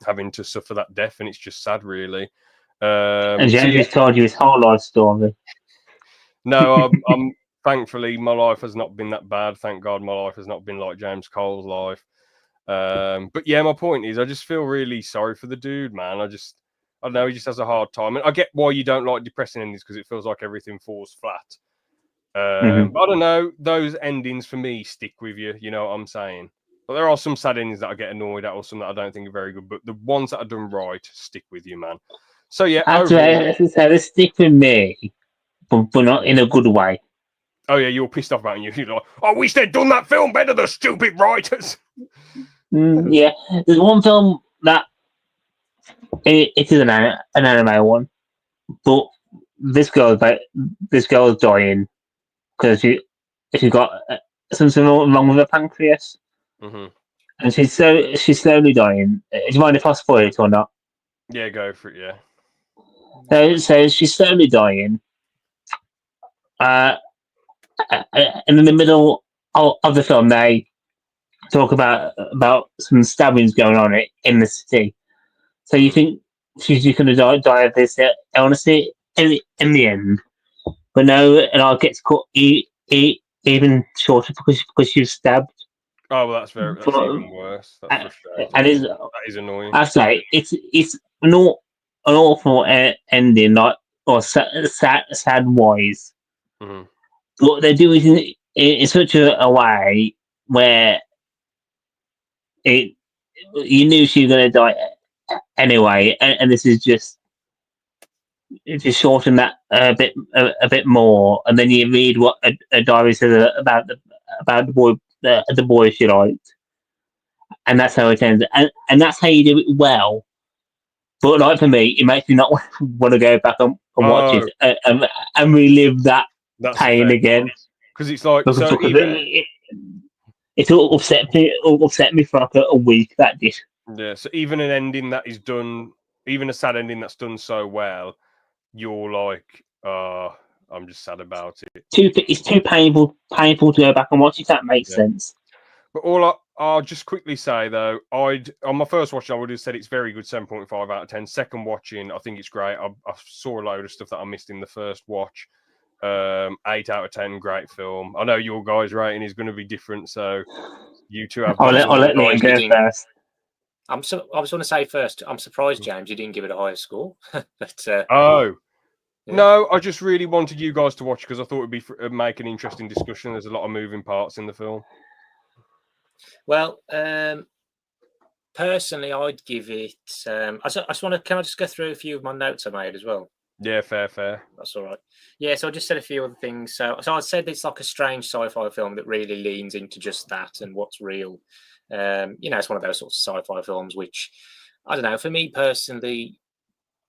having to suffer that death. And it's just sad, really. And James told you his whole life story. No, I'm thankfully my life has not been that bad. Thank God my life has not been like James Cole's life. But yeah, my point is I just feel really sorry for the dude, man. I don't know, he just has a hard time. And I get why you don't like depressing endings because it feels like everything falls flat. But I don't know, those endings for me stick with you, you know what I'm saying? But there are some sad endings that I get annoyed at or some that I don't think are very good. But the ones that are done right stick with you, man. So yeah, they stick with me, but not in a good way. Oh yeah, you're pissed off about you. You're like, I wish they'd done that film better, the stupid writers. Yeah, there's one film that it is an anime one, but this girl's dying because she got something wrong with her pancreas, and she's slowly dying. Do you mind if I spoil it or not? Yeah, go for it. Yeah. So she's slowly dying. And in the middle of the film, they talk about some stabbings going on in the city. So you think she's just going to die of this illness in the end, but no, and I'll get to cut even shorter because she was stabbed. Oh well, that's even worse. That's frustrating. And that is annoying. I say it's an awful ending, like or sad wise. But they do it in such a way where you knew she was going to die anyway, and this is just shorten that a bit more, and then you read what a diary says about the boy the boy she liked, and that's how it ends. And that's how you do it well. But like for me, it makes me not want to go back and watch it Oh, and relive that that's a pain fair again because it's like because, so because even it all upset me for like a week. That did. yeah, so even an ending that is done, even a sad ending that's done so well, you're like, I'm just sad about it. It's too painful to go back and watch. If that makes Yeah. sense. But I'll just quickly say though, on my first watching, I would have said it's very good, 7.5 out of 10. Second watching, I think it's great. I saw a load of stuff that I missed in the first watch. 8 out of 10, great film. I know your guys' rating is going to be different, so you two have I'll got let Liam you go didn't- first. I was going to say first, I'm surprised, James, you didn't give it a higher score. But Oh. Yeah. No, I just really wanted you guys to watch because I thought it'd be make an interesting discussion. There's a lot of moving parts in the film. Well, personally, I'd give it. I just want to. Can I just go through a few of my notes I made as well? Yeah, fair. That's all right. Yeah, so I just said a few other things. So I said it's like a strange sci-fi film that really leans into just that and what's real. It's one of those sorts of sci-fi films which, I don't know, for me personally,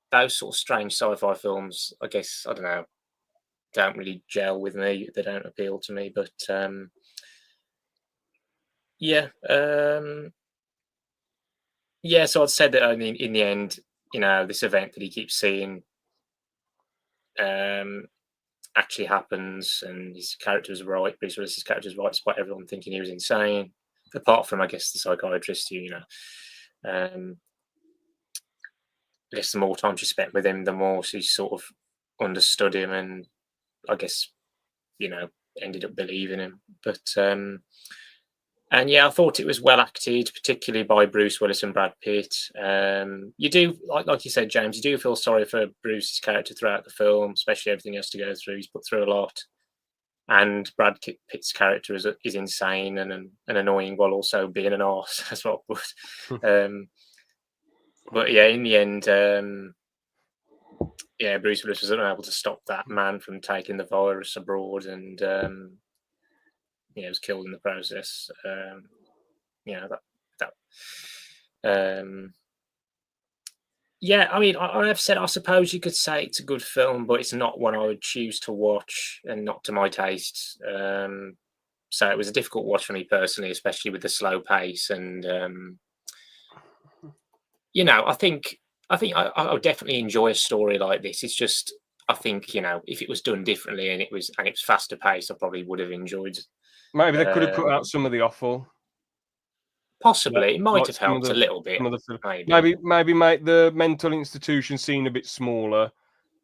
those sort of strange sci-fi films, I guess, I don't know, don't really gel with me. They don't appeal to me. But yeah, yeah. So I'd said that. I mean, in the end, this event that he keeps seeing actually happens, and his character's right. Bruce Willis's character's right, despite everyone thinking he was insane. Apart from, I guess, the psychiatrist, who, I guess the more time she spent with him, the more she sort of understood him, and I guess, ended up believing him. But and yeah, I thought it was well acted, particularly by Bruce Willis and Brad Pitt. You do, like you said, James, you do feel sorry for Bruce's character throughout the film, especially everything he has to go through. He's put through a lot. And Brad Pitt's character is insane and annoying while also being an arse as well. But yeah, in the end, Bruce Willis was unable to stop that man from taking the virus abroad, and was killed in the process. I mean, I have said, I suppose you could say it's a good film, but it's not one I would choose to watch, and not to my taste. So it was a difficult watch for me personally, especially with the slow pace. And I think I would definitely enjoy a story like this. It's just, I think, if it was done differently and it was faster paced, I probably would have enjoyed. Maybe they could have cut out some of the offal. Possibly, it might have helped a little bit. Maybe make the mental institution scene a bit smaller.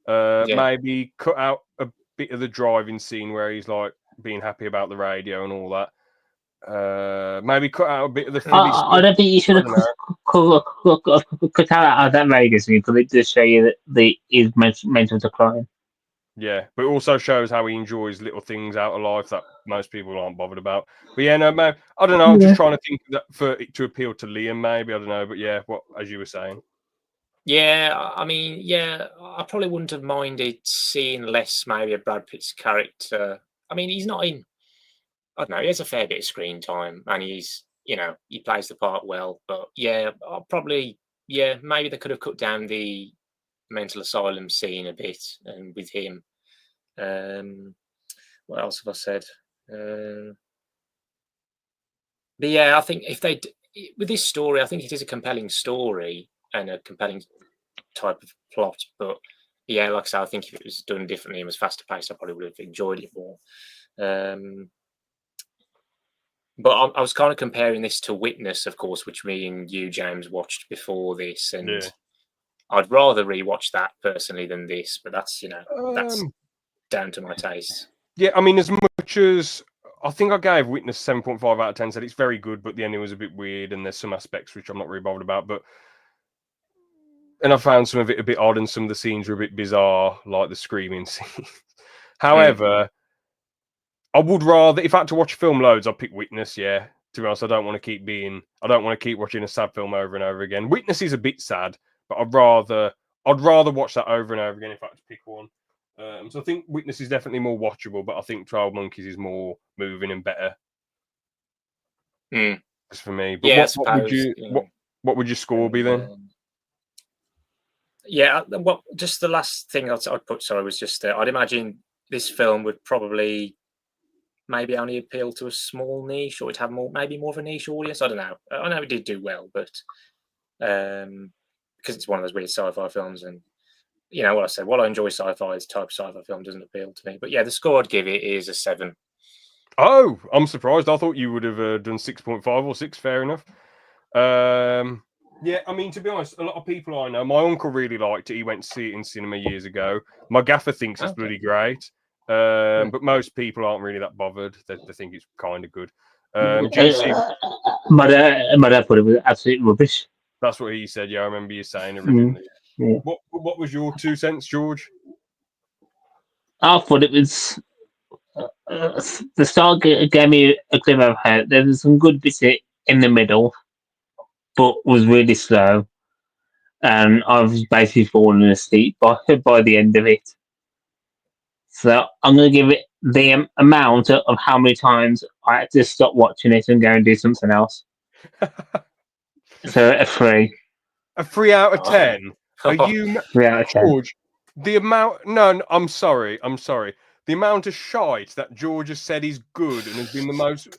Maybe cut out a bit of the driving scene where he's like being happy about the radio and all that. Maybe cut out a bit of the. I don't think you should have cut out that radio scene because it does show you that his mental decline. Yeah, but it also shows how he enjoys little things out of life that most people aren't bothered about. But yeah, no, man, I don't know. I'm just trying to think that for it to appeal to Liam, maybe, I don't know. But yeah, as you were saying. Yeah, I mean, I probably wouldn't have minded seeing less maybe of Brad Pitt's character. I mean, he's not in. I don't know. He has a fair bit of screen time, and he's, he plays the part well. But yeah, probably, maybe they could have cut down the mental asylum scene a bit, and with him. What else have I said? But yeah, I think if they with this story, I think it is a compelling story and a compelling type of plot. But yeah, like I said, I think if it was done differently and was faster paced, I probably would have enjoyed it more. But I was kind of comparing this to Witness, of course, which me and you, James, watched before this, and I'd rather rewatch that personally than this. But that's that's down to my taste. Yeah, I mean, as much as I think I gave Witness 7.5 out of 10, said it's very good, but the ending was a bit weird, and there's some aspects which I'm not really bothered about. And I found some of it a bit odd, and some of the scenes were a bit bizarre, like the screaming scene. However, I would rather, if I had to watch a film loads, I'd pick Witness. Yeah, to be honest, I don't want to keep watching a sad film over and over again. Witness is a bit sad, but I'd rather watch that over and over again if I had to pick one. So I think Witness is definitely more watchable, but I think 12 Monkeys is more moving and better. Just for me. But Yeah, I what would suppose. you what would your score be then? Yeah, well, just the last thing I'd put, sorry, was just I'd imagine this film would probably maybe only appeal to a small niche, or it'd have maybe more of a niche audience. I don't know. I know it did do well, but because it's one of those weird sci-fi films, and you know what I said, while I enjoy sci-fi, this type of sci-fi film doesn't appeal to me. But yeah, the score I'd give it is a 7. Oh, I'm surprised. I thought you would have done 6.5 or 6. Fair enough. Yeah, I mean, to be honest, a lot of people I know, my uncle really liked it. He went to see it in cinema years ago. My gaffer thinks it's bloody great. But most people aren't really that bothered. They think it's kind of good. GC, my dad thought it was absolute rubbish. that's what he said. Yeah, I remember you saying originally. Yeah. What was your 2 cents, George? I thought it was the start gave me a glimmer of hope. There was some good bits in the middle, but was really slow, and I was basically falling asleep by the end of it. So I'm going to give it the amount of how many times I had to stop watching it and go and do something else. So a 3. A 3 out of 10. Are you 3 out of 10. George? The amount? No, I'm sorry. The amount of shite that George has said is good and has been the most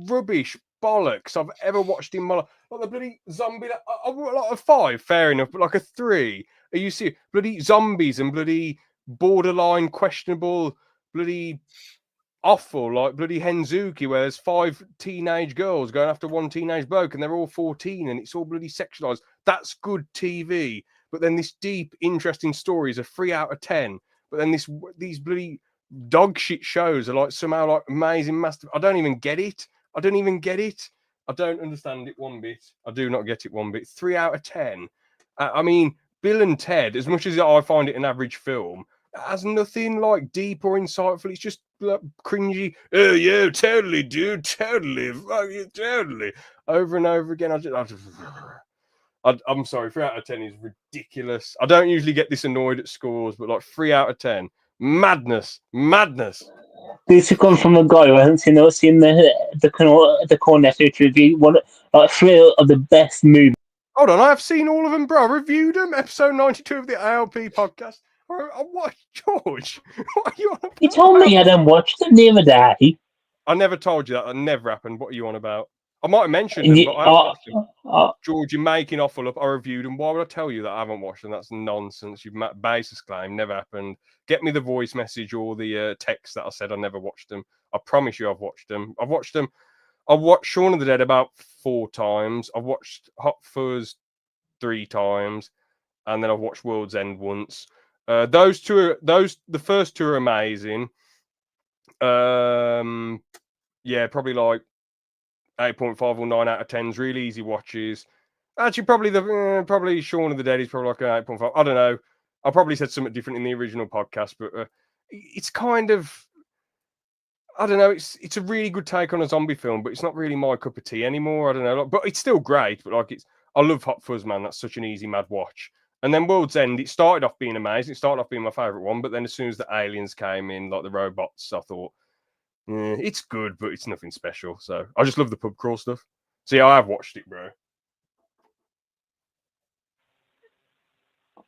rubbish bollocks I've ever watched in my life. Like the bloody zombie. Like a 5, fair enough, but like a 3. Are you serious? Bloody zombies and bloody borderline questionable, bloody awful, like bloody Henzuki, where there's 5 teenage girls going after one teenage bloke and they're all 14 and it's all bloody sexualized. That's good TV. But then this deep, interesting story is a 3 out of 10. But then these bloody dog shit shows are like somehow like amazing master. I don't even get it. I don't understand it one bit. I do not get it one bit. 3 out of 10. I mean, Bill and Ted, as much as I find it an average film, it has nothing like deep or insightful. It's just like, cringy. Oh yeah, totally, dude, totally, fuck you, totally, over and over again. I'm sorry, 3 out of 10 is ridiculous. I don't usually get this annoyed at scores, but like 3 out of 10, madness. This comes from a guy who hasn't seen the Cornetto review. Like 3 of the best movies. Hold on, I have seen all of them, bro. I reviewed them. Episode 92 of the ALP podcast. What, George? What are you on about? You told me you hadn't watched them the other day. I never told you that. That never happened. What are you on about? I might have mentioned them, but I haven't watched them. George, you're making awful up. I reviewed them. Why would I tell you that I haven't watched them? That's nonsense. You've made basis claim. Never happened. Get me the voice message or the text that I said I never watched them. I promise you I've watched them. I've watched Shaun of the Dead about 4 times. I've watched Hot Fuzz 3 times. And then I've watched World's End once. The first 2 are amazing. Yeah, probably like 8.5 or 9 out of 10s, really easy watches. Actually, probably Shaun of the Dead is probably like an 8.5. I don't know. I probably said something different in the original podcast, but it's kind of, I don't know. It's a really good take on a zombie film, but it's not really my cup of tea anymore. I don't know, but it's still great. But like, I love Hot Fuzz, man. That's such an easy mad watch. And then World's End, it started off being amazing. It started off being my favorite one, but then as soon as the aliens came in, like the robots, I thought, it's good, but it's nothing special. So I just love the pub crawl stuff. So yeah, I have watched it, bro.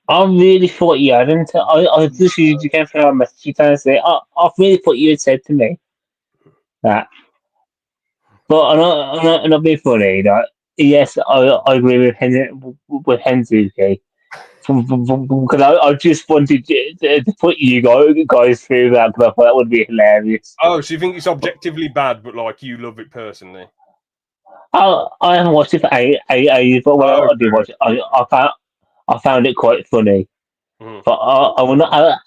I really thought you hadn't. I literally came through our message trying to say, I really thought you had said to me that. But I'm not being funny. Like, yes, I agree with Henzuki. Because I just wanted to put you guys through that because I thought that would be hilarious. Oh, so you think it's objectively bad, but like you love it personally? I haven't watched it for ages, but when I did watch it, I found it quite funny. Mm. But I will not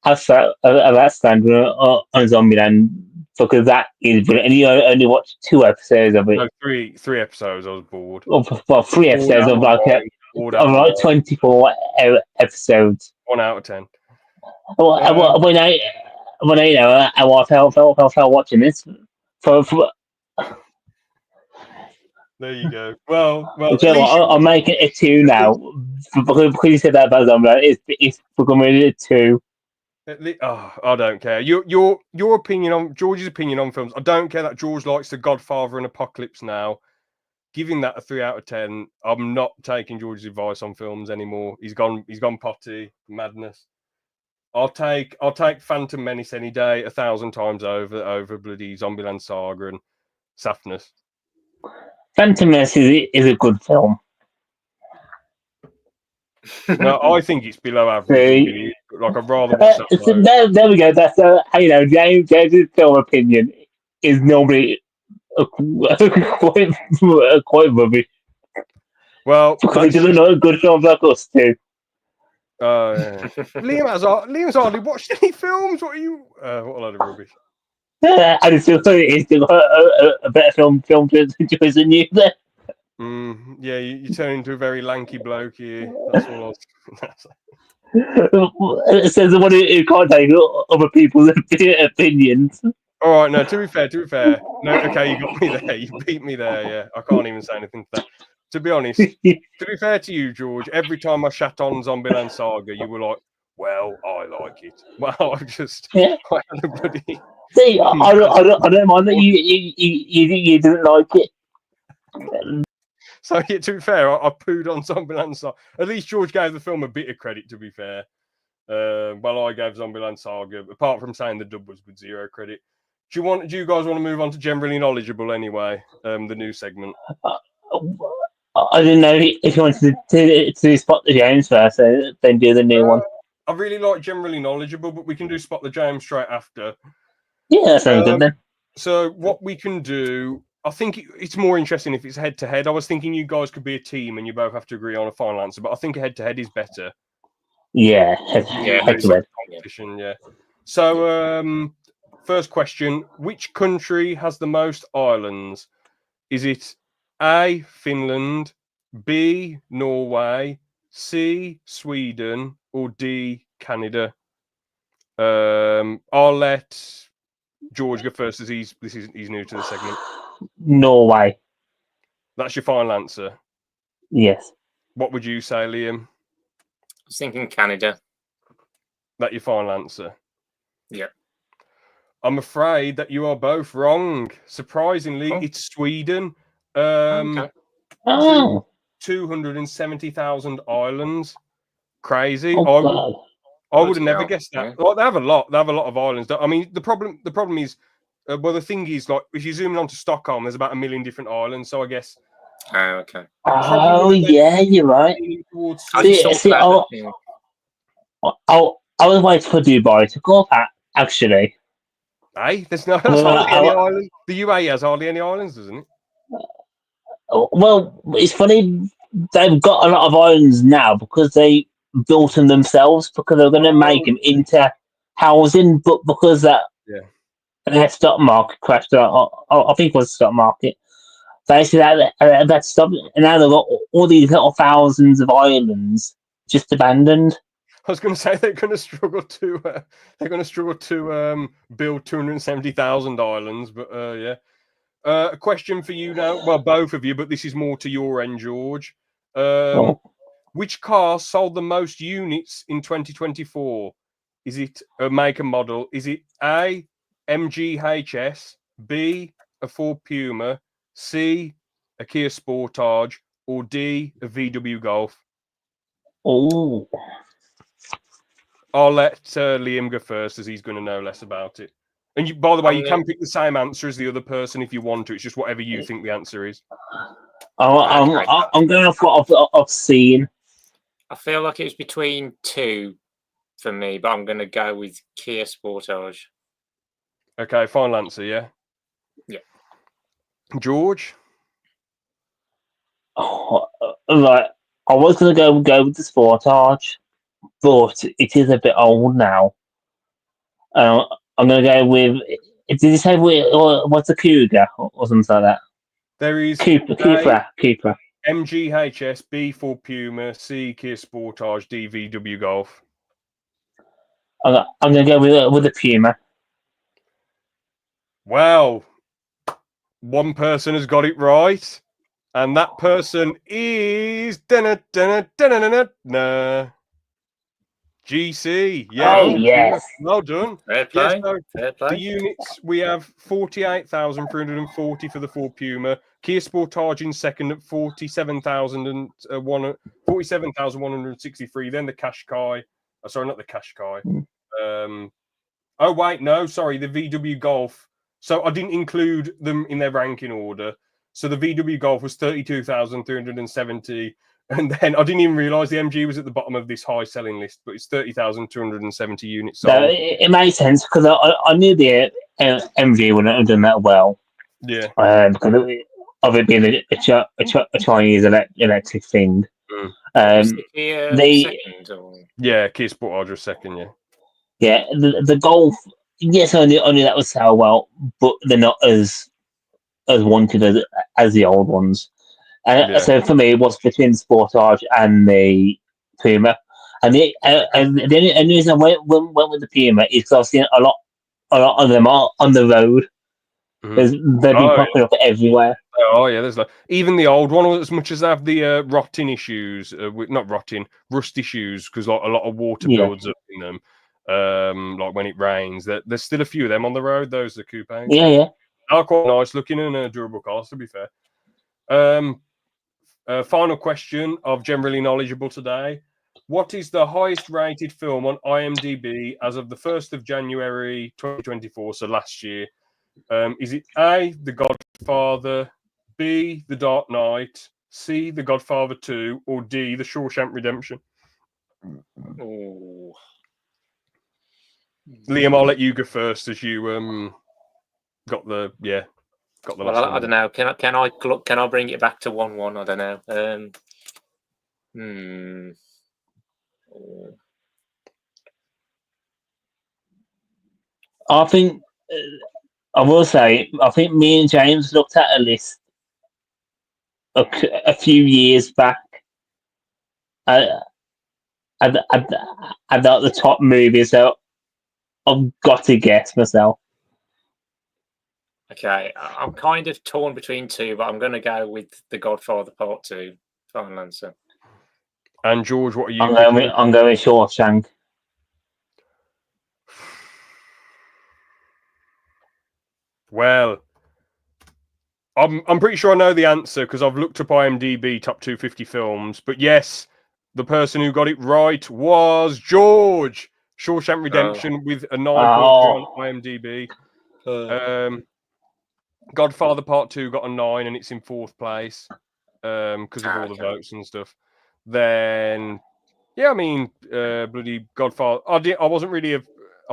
have that standard on Zombieland because that is brilliant. And you only watched 2 episodes of it. No, three episodes. I was bored. Well, 3 episodes of like 24 episodes. 1 out of 10. When I felt watching this for there you go. Well. I'm making it 2 now because you said that about Zombieland. It's becoming a 2. I don't care. Your opinion on George's opinion on films. I don't care that George likes The Godfather and Apocalypse Now. Giving that a 3 out of 10. I'm not taking George's advice on films anymore. He's gone potty. Madness. I'll take Phantom Menace any day, 1,000 times over bloody Zombieland Saga and Saftness. Phantom Menace is a good film. No, I think it's below average. See? Like I'd rather watch that. So there we go. That's James's film opinion is normally quite rubbish Well, because he doesn't know good films like us do. Yeah. Liam's hardly watched any films. What are you? What a load of rubbish. And it's still a better film choice than you there. Yeah, you turn into a very lanky bloke here. That's all I was. It says the one who can't take other people's opinions. All right, no, to be fair. No, okay, you got me there. You beat me there, yeah. I can't even say anything to that. To be honest, to be fair to you, George, every time I shat on Zombieland Saga, you were like, well, I like it. Well, I just... Yeah. I had a bloody... See, I don't mind that you didn't like it. So, yeah, to be fair, I pooed on Zombieland Saga. At least George gave the film a bit of credit, to be fair. Well, I gave Zombieland Saga, apart from saying the dub was with 0 credit. Do you guys want to move on to Generally Knowledgeable anyway? The new segment. I didn't know if you wanted to spot the James first, then do the new one. I really like Generally Knowledgeable, but we can do Spot the James straight after. Yeah, that sounds good then. So what we can do, I think it's more interesting if it's head-to-head. I was thinking you guys could be a team and you both have to agree on a final answer, but I think head-to-head is better. Yeah, head-to-head. Competition, yeah. So, first question, which country has the most islands? Is it A, Finland, B, Norway, C, Sweden, or D, Canada? I'll let George go first as he's new to the segment. Norway. That's your final answer? Yes. What would you say, Liam? I was thinking Canada. That your final answer? Yeah. I'm afraid that you are both wrong. Surprisingly, it's Sweden. Okay. 270,000 islands. Crazy. Oh, God. I would have never guessed that. Yeah. Well, they have a lot. They have a lot of islands. I mean, the problem is, well, the thing is, like, if you zoom in onto Stockholm, there's about 1 million different islands. So I guess. Oh, okay. Oh, yeah, you're right. I just thought See, about I was waiting for Dubai to go up, actually. Hey, there's hardly any islands. The UAE has hardly any islands, doesn't it? Well, it's funny. They've got a lot of islands now because they built them themselves because they're going to make them into housing, but because their stock market crashed, I think it was the stock market. They said that stopped, and now they've got all these little thousands of islands just abandoned. I was going to say they're going to struggle to build 270,000 islands, but yeah. A question for you now. Well, both of you, but this is more to your end, George. Which car sold the most units in 2024? Is it a make and model? Is it A, MGHS, B, a Ford Puma, C, a Kia Sportage, or D, a VW Golf? Oh. I'll let Liam go first as he's going to know less about it. And you, by the way, you can pick the same answer as the other person if you want to. It's just whatever you think the answer is. I'm going off what I've seen. I feel like it was between 2 for me, but I'm going to go with Kia Sportage. Okay, final answer, yeah? Yeah. Right. George? I was going to go with the Sportage, but it is a bit old now. I'm going to go with... Did you say what's a Cougar or something like that? There is Cupra. MGHS, B Ford Puma, C Kia Sportage, D VW Golf. I'm going to go with the Puma. Well, one person has got it right, and that person is GC, yeah. Oh, yes. Well done. Fair Yes, play. so Fair the play. units, we have 48,340 for the Ford Puma. Kia Sportage in second at 47,163. Then the Qashqai. Sorry, not the Qashqai. Oh, wait, no, sorry, the VW Golf. So I didn't include them in their ranking order. So the VW Golf was 32,370. And then I didn't even realise the MG was at the bottom of this high selling list, but it's 30,270 units So sold. it made sense because I knew the MV wouldn't have done that well. Yeah. Because of it being a Chinese electric thing. Was the Kia second? Or... Yeah, Kia Sportage was second, yeah. Yeah, the Golf, yes, I knew that would sell well, but they're not as wanted as the old ones. So for me, it was between the Sportage and the Puma. And the only reason I went with the Puma is because I've seen a lot of them are on the road. They've been popping up everywhere. Oh yeah, there's like even the old one. As much as they have the rotting issues, not rotting, rust issues, because like a lot of water builds up in them. Like when it rains, there's still a few of them on the road. Those are coupes. Yeah. Are quite nice looking and durable cars, to be fair. Final question of generally knowledgeable today. What is the highest rated film on IMDb as of the 1st of January 2024, so last year? Is it A, The Godfather, B, The Dark Knight, C, The Godfather 2, or D, The Shawshank Redemption? Oh. Liam, I'll let you go first as you got the last one. I don't know. Can I bring it back to 1-1? I don't know. I think I will say I think me and James looked at a list a few years back. At the top movies, so I've got to guess myself. Okay, I'm kind of torn between two, but I'm going to go with The Godfather Part 2. Final answer. And George, what are you? I'm going Shawshank. Well, I'm pretty sure I know the answer because I've looked up IMDb top 250 films. But yes, the person who got it right was George. Shawshank Redemption with a 9.3 on IMDb. Godfather Part 2 got a 9 and it's in 4th place because of all the votes and stuff. Then, yeah, I mean, bloody Godfather. I wasn't really I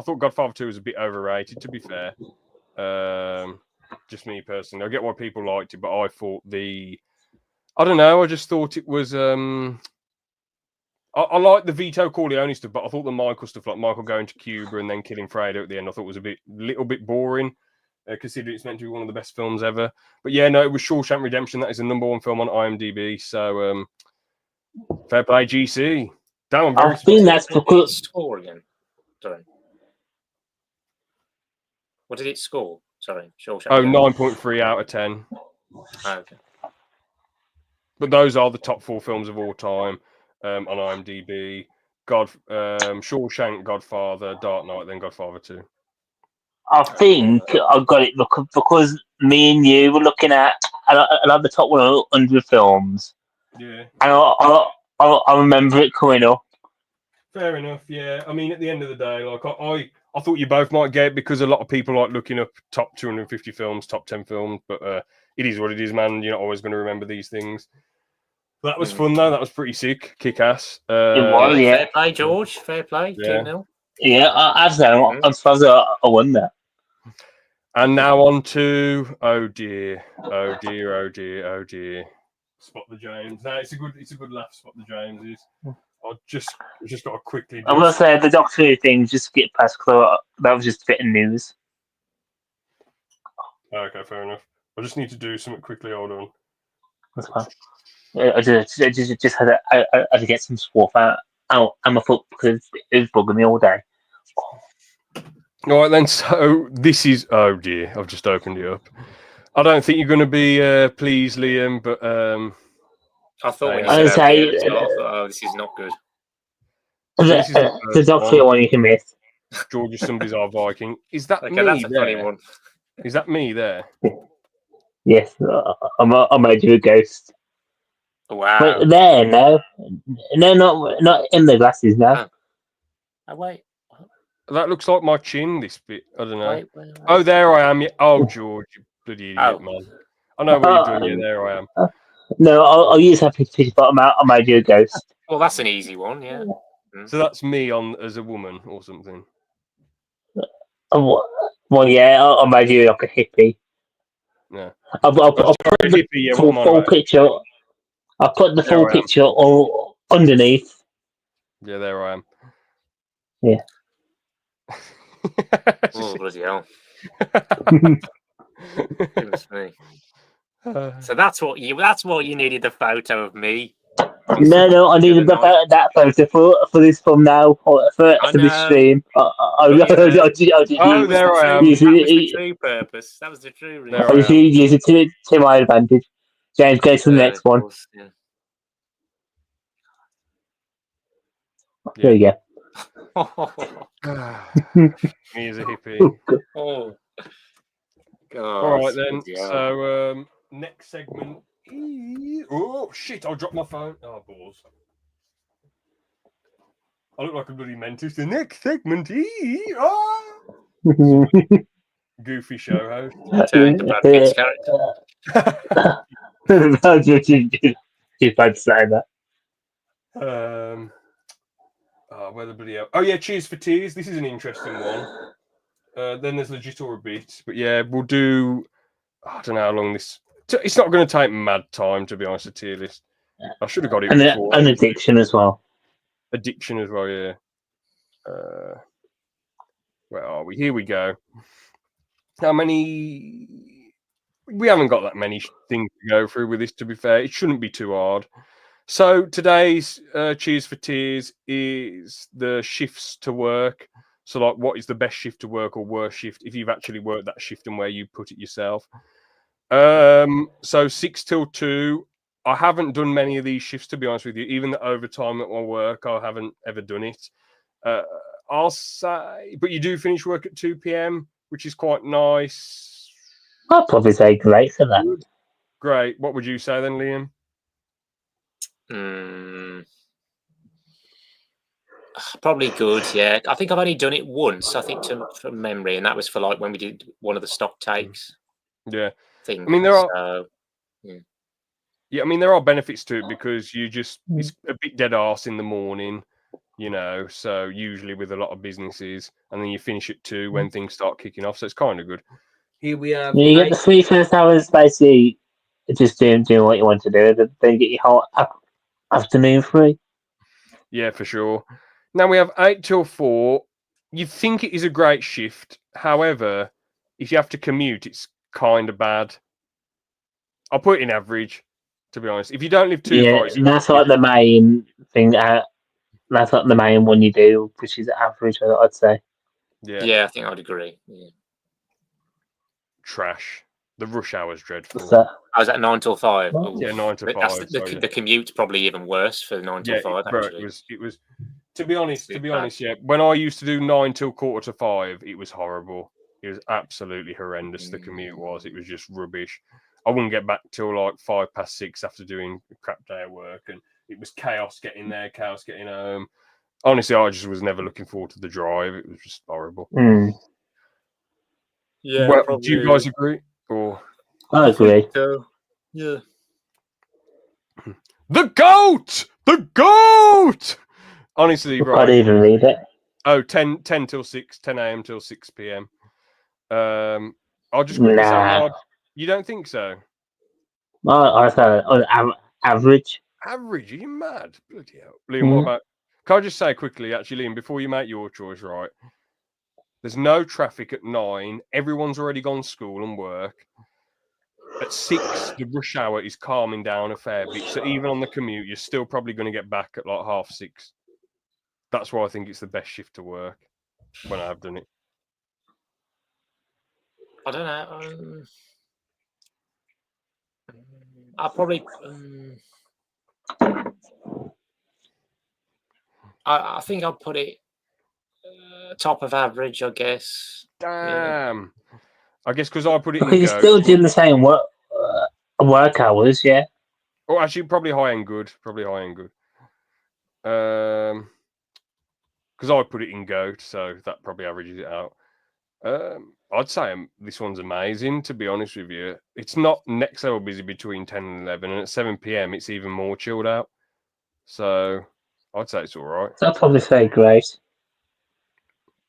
thought Godfather 2 was a bit overrated, to be fair. Just me personally. I get why people liked it, but I thought I don't know. I just thought it was. I like the Vito Corleone stuff, but I thought the Michael stuff, like Michael going to Cuba and then killing Fredo at the end, I thought was little bit boring. Considering it's meant to be one of the best films ever. But yeah, no, it was Shawshank Redemption. That is the #1 film on IMDb. So fair play, GC. Damn, I'm very I think that's because score again. Sorry. What did it score? Sorry, Shawshank. 9.3 out of 10. Okay. But those are the top 4 films of all time on IMDb. Shawshank, Godfather, Dark Knight, then Godfather 2. I think I got it because me and you were looking at a lot of the top 100 films. Yeah. And I remember it coming up. Fair enough, yeah. I mean, at the end of the day, like I thought you both might get it because a lot of people like looking up top 250 films, top 10 films, but it is what it is, man. You're not always going to remember these things. But that was fun, though. That was pretty sick. Kick ass. It was, yeah. Fair play, George. Fair play. Yeah. 2-0. Yeah, I'm surprised I won that. And now on to oh dear. Spot the James. No, it's a good laugh. Spot the James is. I just got to quickly. I'm gonna say the Doctor Who thing just skip past because that was just a bit of news. Okay, fair enough. I just need to do something quickly. Hold on. That's fine. I just had to get some stuff out my foot because it was bugging me all day. All right then. So this is oh dear. I've just opened it up. I don't think you're going to be pleased, Liam, but I thought when you said I thought, oh, this is not good. So this is the There's first obviously one. one you can miss. George Somebody's our Viking. Is that Okay, me that's a there? funny one. Is that me there? Yes, I made you a ghost. Wow. Wait, there, no. No, not in the glasses, no. Oh, wait. That looks like my chin, this bit. I don't know. Wait. Oh, there I am. Oh, George, you bloody idiot, Oh. man. I know what you've done. Yeah, there I am. No, I'll use that picture, but I made you a ghost. Well, that's an easy one, yeah. So that's me on as a woman or something. Well, yeah, I made you like a hippie. Yeah. I'll put A the hippie, yeah, what am I full about? picture. I'll put the full There I am. picture all underneath. Yeah, there I am. Yeah. Oh, bloody hell. Goodness me. So that's what you needed, the photo of me. No, I needed The other night. that photo for this thumbnail for this know. stream. But, you know, Oh, there I am. use That was the it, true purpose. That was the true reason. There I am. use it to my advantage. James, go to the next Of one. course, yeah. There you Me as a hippie. go. Oh, God. All right then. bloody hell. So next segment. Oh shit! I'll drop my phone. Oh balls! I look like a bloody mentis. The next segment. Goofy show host. Turn to Brad Pitt's character. You're about to say that. Where the bloody hell? Oh yeah, Cheers for Tears. This is an interesting one. Then there's Legit or a Bit, but yeah, we'll do. I don't know how long this. It's not going to take mad time, to be honest. A tier list. I should have got it before. An addiction as well. Addiction as well, yeah. Where are we? Here we go. How many? We haven't got that many things to go through with this, to be fair. It shouldn't be too hard. So today's Cheers for Tears is the shifts to work. So, like, what is the best shift to work or worst shift if you've actually worked that shift and where you put it yourself? So 6 till 2. I haven't done many of these shifts, to be honest with you. Even the overtime at my work, I haven't ever done it. I'll say, but you do finish work at 2 p.m., which is quite nice. I'll probably say great for that. Good. Great. What would you say then, Liam? Probably good, yeah. I think I've only done it once, I think, from memory, and that was for like when we did one of the stock takes. Yeah. Thing. I mean, there are. So, yeah, I mean, there are benefits to it because it's a bit dead arse in the morning, so usually with a lot of businesses, and then you finish at 2 when things start kicking off. So it's kind of good. Here we have. You get the 3 first hours basically just doing what you want to do, then you get your whole afternoon free. Yeah, for sure. Now we have 8 till 4. You think it is a great shift. However, if you have to commute, it's kind of bad. I'll put it in average, to be honest. If you don't live too far, it's that's like the main thing. That's like the main one you do, which is average, I'd say. Yeah, I think I'd agree. Yeah. Trash. The rush hour's dreadful. I was at 9 till 5. Yeah, 9 to 5. The commute's probably even worse for 9 till 5. Actually, it was. To be honest, yeah. When I used to do 9 till 4:45, it was horrible. It was absolutely horrendous. The commute was. It was just rubbish. I wouldn't get back till like 6:05 after doing a crap day of work, and it was chaos getting there, chaos getting home. Honestly, I just was never looking forward to the drive. It was just horrible. Yeah. Well, do you guys agree? Or I agree. Yeah. The goat! The goat! Honestly, right. Can't even read it. Oh, 10 till 6, 10 a.m. till 6 p.m. I'll just quickly say, you don't think so? I say average. Average? Are you mad? Bloody hell. Liam, what about... Can I just say quickly, actually, Liam, before you make your choice, right? There's no traffic at 9. Everyone's already gone to school and work. At 6, the rush hour is calming down a fair bit. So even on the commute, you're still probably going to get back at like 6:30. That's why I think it's the best shift to work when I've done it. I don't know. I'll probably. I think I'll put it top of average, I guess. Damn. I guess because I put it in Because you're go. still doing the same work hours, yeah. Or actually, probably high end good. Probably high end good. Because I put it in goat, so that probably averages it out. I'd say this one's amazing. To be honest with you, it's not next level busy between 10 and 11, and at 7 p.m. it's even more chilled out. So I'd say it's all right. So I'll probably say great.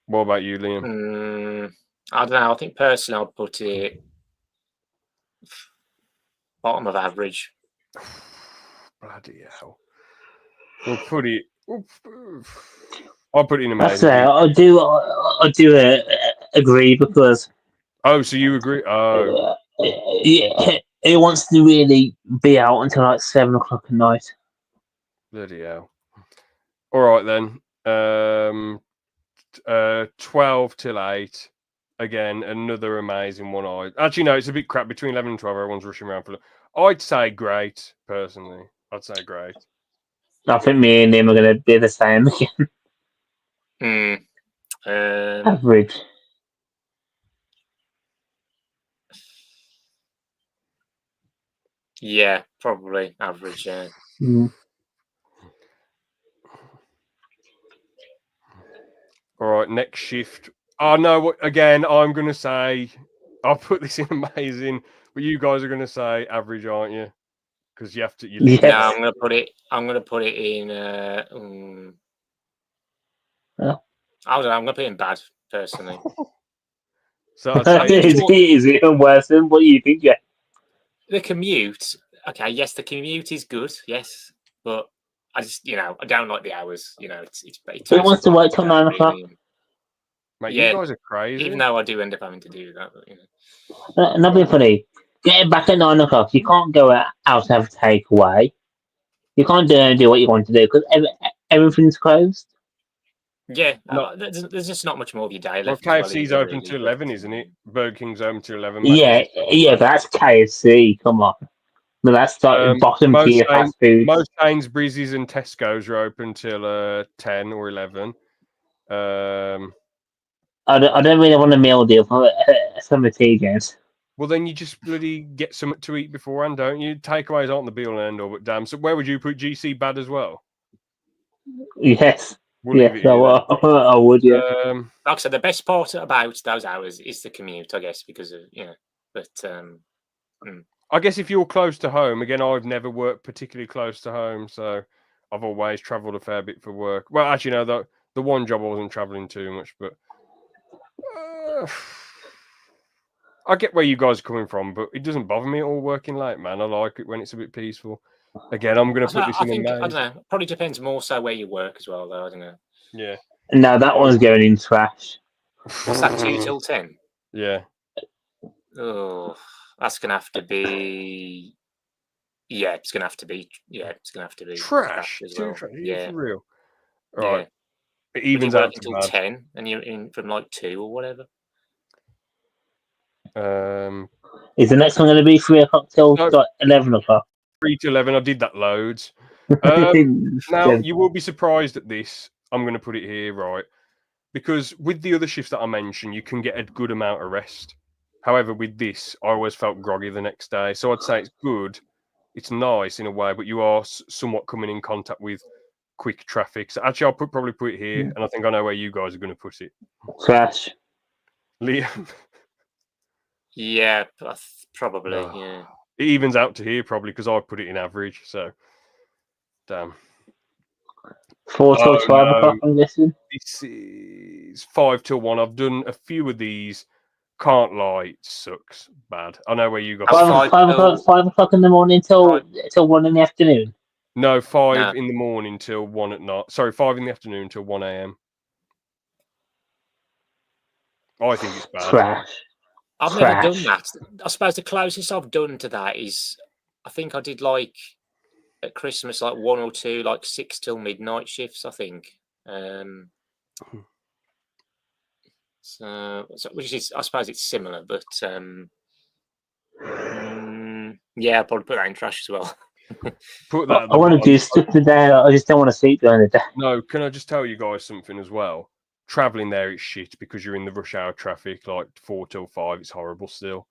What about you, Liam? I don't know. I think personally, I'd put it bottom of average. Bloody hell! We'll put it. I'll put it in That's amazing. I do agree because Oh, so you agree? Oh, yeah, it wants to really be out until like 7 o'clock at night. bloody hell! All right then. 12 till 8. Again, another amazing one. Actually, no, it's a bit crap. Between 11 and 12, everyone's rushing around for. I'd say great, personally. I'd say great. I think me and him are going to be the same again. Average. Yeah, probably average. Yeah. Mm. All right, next shift. Oh no! Again, I'm gonna say I'll put this in amazing, but you guys are gonna say average, aren't you? Because you have to. You live. Yes. No, I'm gonna put it in. Oh. I don't know. I'm gonna put it in bad personally. So I'd say Is it even worse than what you think? Yeah. The commute. Okay, yes, the commute is good. Yes, but I just I don't like the hours. It Who wants to work till 9 o'clock? mate, Yeah, you guys are crazy. even though I do end up having to do that. Not being funny. Getting back at 9 o'clock, you can't go out and have a takeaway. You can't do what you want to do because everything's closed. Yeah, No. there's just not much more of your day Well, left. as well, KFC's either, open really, to 11, isn't it? Burger King's open to 11. Yeah, but that's KFC. Come on. No, that's like bottom tier fast food. Most Sainsbury's and Tesco's are open till 10 or 11. I don't really want a meal deal for summer tea games. Well, then you just bloody get something to eat beforehand, don't you? Takeaways aren't the be all and end all, but damn. So where would you put GC bad as well? Yes. We'll leave it here. I would, yeah. Like I said, the best part about those hours is the commute, I guess, because of But I guess if you're close to home, again, I've never worked particularly close to home, so I've always travelled a fair bit for work. Well, actually, no, the one job I wasn't travelling too much, but I get where you guys are coming from, but it doesn't bother me at all working late, man. I like it when it's a bit peaceful. Again, I'm going to put this in. I don't know. Probably depends more so where you work as well, though. I don't know. Yeah. No, that one's going in trash. What's that? 2 till 10. Yeah. Oh, that's gonna have to be. Yeah, it's gonna have to be. Yeah, it's gonna have to be trash as well. Yeah, for real. All yeah. right. It evens work out until to 10, and you're in from like 2 or whatever. Is the next one going to be 3 o'clock till 11 o'clock? 3 to 11. I did that loads. Now you will be surprised at this. I'm going to put it here, right? Because with the other shifts that I mentioned, you can get a good amount of rest. However, with this, I always felt groggy the next day. So I'd say it's good. It's nice in a way, but you are somewhat coming in contact with quick traffic. So actually, I'll probably put it here, and I think I know where you guys are going to put it. Trash. Liam. Yeah, probably. Yeah. It evens out to here probably because I put it in average. So, damn. 4 till 12 o'clock, I'm guessing. This is 5 till 1. I've done a few of these. Can't lie, it sucks bad. I know where you got 5 o'clock in the morning till 1 in the afternoon. No, 5 in the morning till 1 at night. Sorry, 5 in the afternoon till 1 a.m. I think it's bad. Trash. I've never done that. I suppose the closest I've done to that is, I think I did like at Christmas, like 1 or 2, like 6 till midnight shifts, I think. So which is, I suppose it's similar, but yeah, I'll probably put that in trash as well. Put that at I the want to bottom. do stuff today. I just don't want to sleep during the day. No, can I just tell you guys something as well? Traveling there is shit because you're in the rush hour traffic, like 4 till 5. It's horrible still.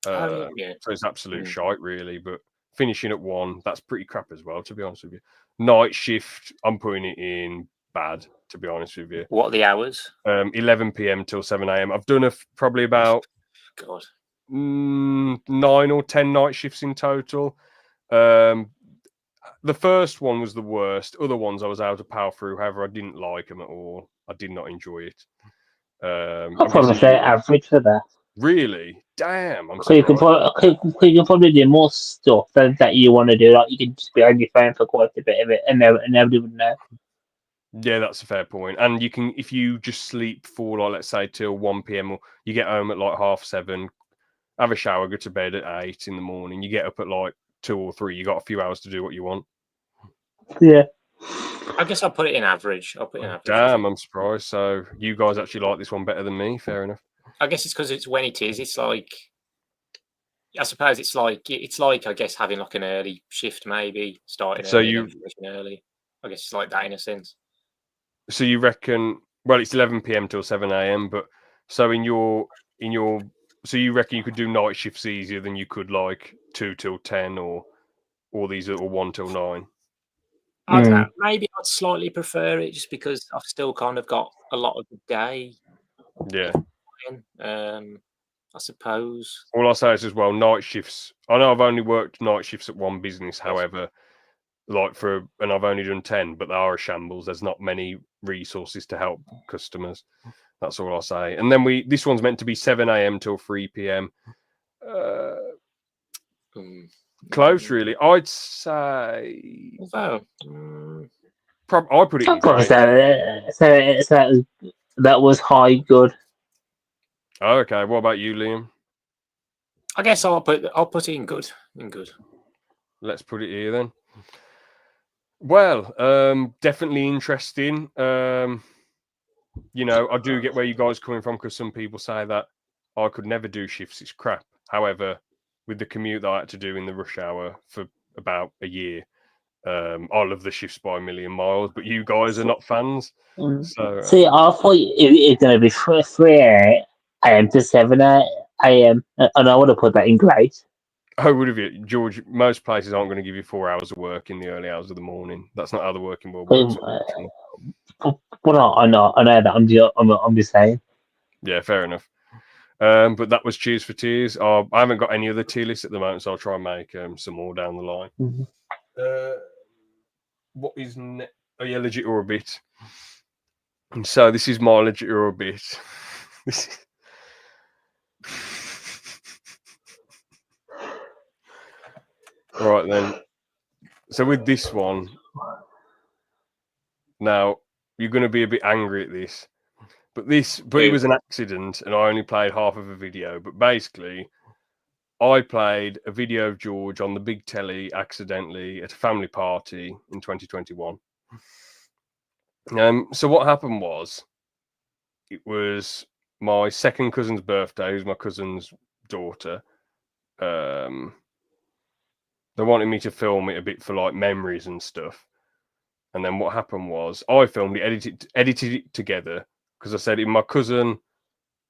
Oh, yeah. So it's absolute shite, really. But finishing at 1, that's pretty crap as well, to be honest with you. Night shift, I'm putting it in bad, to be honest with you. What are the hours? 11 p.m. till 7 a.m. I've done probably about God. 9 or 10 night shifts in total. The first one was the worst. Other ones I was able to power through. However, I didn't like them at all. I did not enjoy it. I'll probably say average for that. Really? Damn, I'm So you can surprised. probably do more stuff that you want to do. Like you can just be on your phone for quite a bit of it, and nobody would know. Yeah, that's a fair point. And you can, if you just sleep for like, let's say till 1 p.m. or you get home at like 7:30, have a shower, go to bed at 8 in the morning. You get up at like 2 or 3. You got a few hours to do what you want. Yeah. I guess I'll put it in average. I'll put it in average. Damn, I'm surprised. So you guys actually like this one better than me. Fair enough. I guess it's because it's when it is. It's like, I suppose it's like I guess having like an early shift, maybe starting So early and finishing early. I guess it's like that in a sense. So you reckon? Well, it's 11 p.m. till 7 a.m. But so in your so you reckon you could do night shifts easier than you could like 2 till 10 or these or 1 till 9. I don't know. Maybe I'd slightly prefer it just because I've still kind of got a lot of the day. Yeah. I suppose. All I'll say is as well, night shifts. I know I've only worked night shifts at one business, however, and I've only done 10, but they are a shambles. There's not many resources to help customers. That's all I'll say. And then this one's meant to be 7 a.m. till 3 p.m. Close, really. I'd say. Although, I put it in great. So that was high good. Oh, okay. What about you, Liam? I guess I'll put it in good. Let's put it here then. Well, definitely interesting. You know, I do get where you guys are coming from because some people say that I could never do shifts. It's crap. However, with the commute that I had to do in the rush hour for about a year, I love the shifts by a million miles. But you guys are not fans. So see, I thought it's going to be 3 a.m. to 7 a.m. and I would have put that in great. Oh, would have you, George? Most places aren't going to give you 4 hours of work in the early hours of the morning. That's not how the working world works. But I know that. I'm just saying. Yeah, fair enough. But that was Cheers for Tears. I haven't got any other tier lists at the moment, so I'll try and make some more down the line. What is next? Oh yeah, legit or a bit. And so this is my legit or a bit. This is... Right then. So with this one, now you're going to be a bit angry at this, but it was an accident, and I only played half of a video. But basically, I played a video of George on the big telly accidentally at a family party in 2021. So what happened was, it was my second cousin's birthday, who's my cousin's daughter. They wanted me to film it a bit for like memories and stuff. And then what happened was I filmed it, edited it together, because I said if my cousin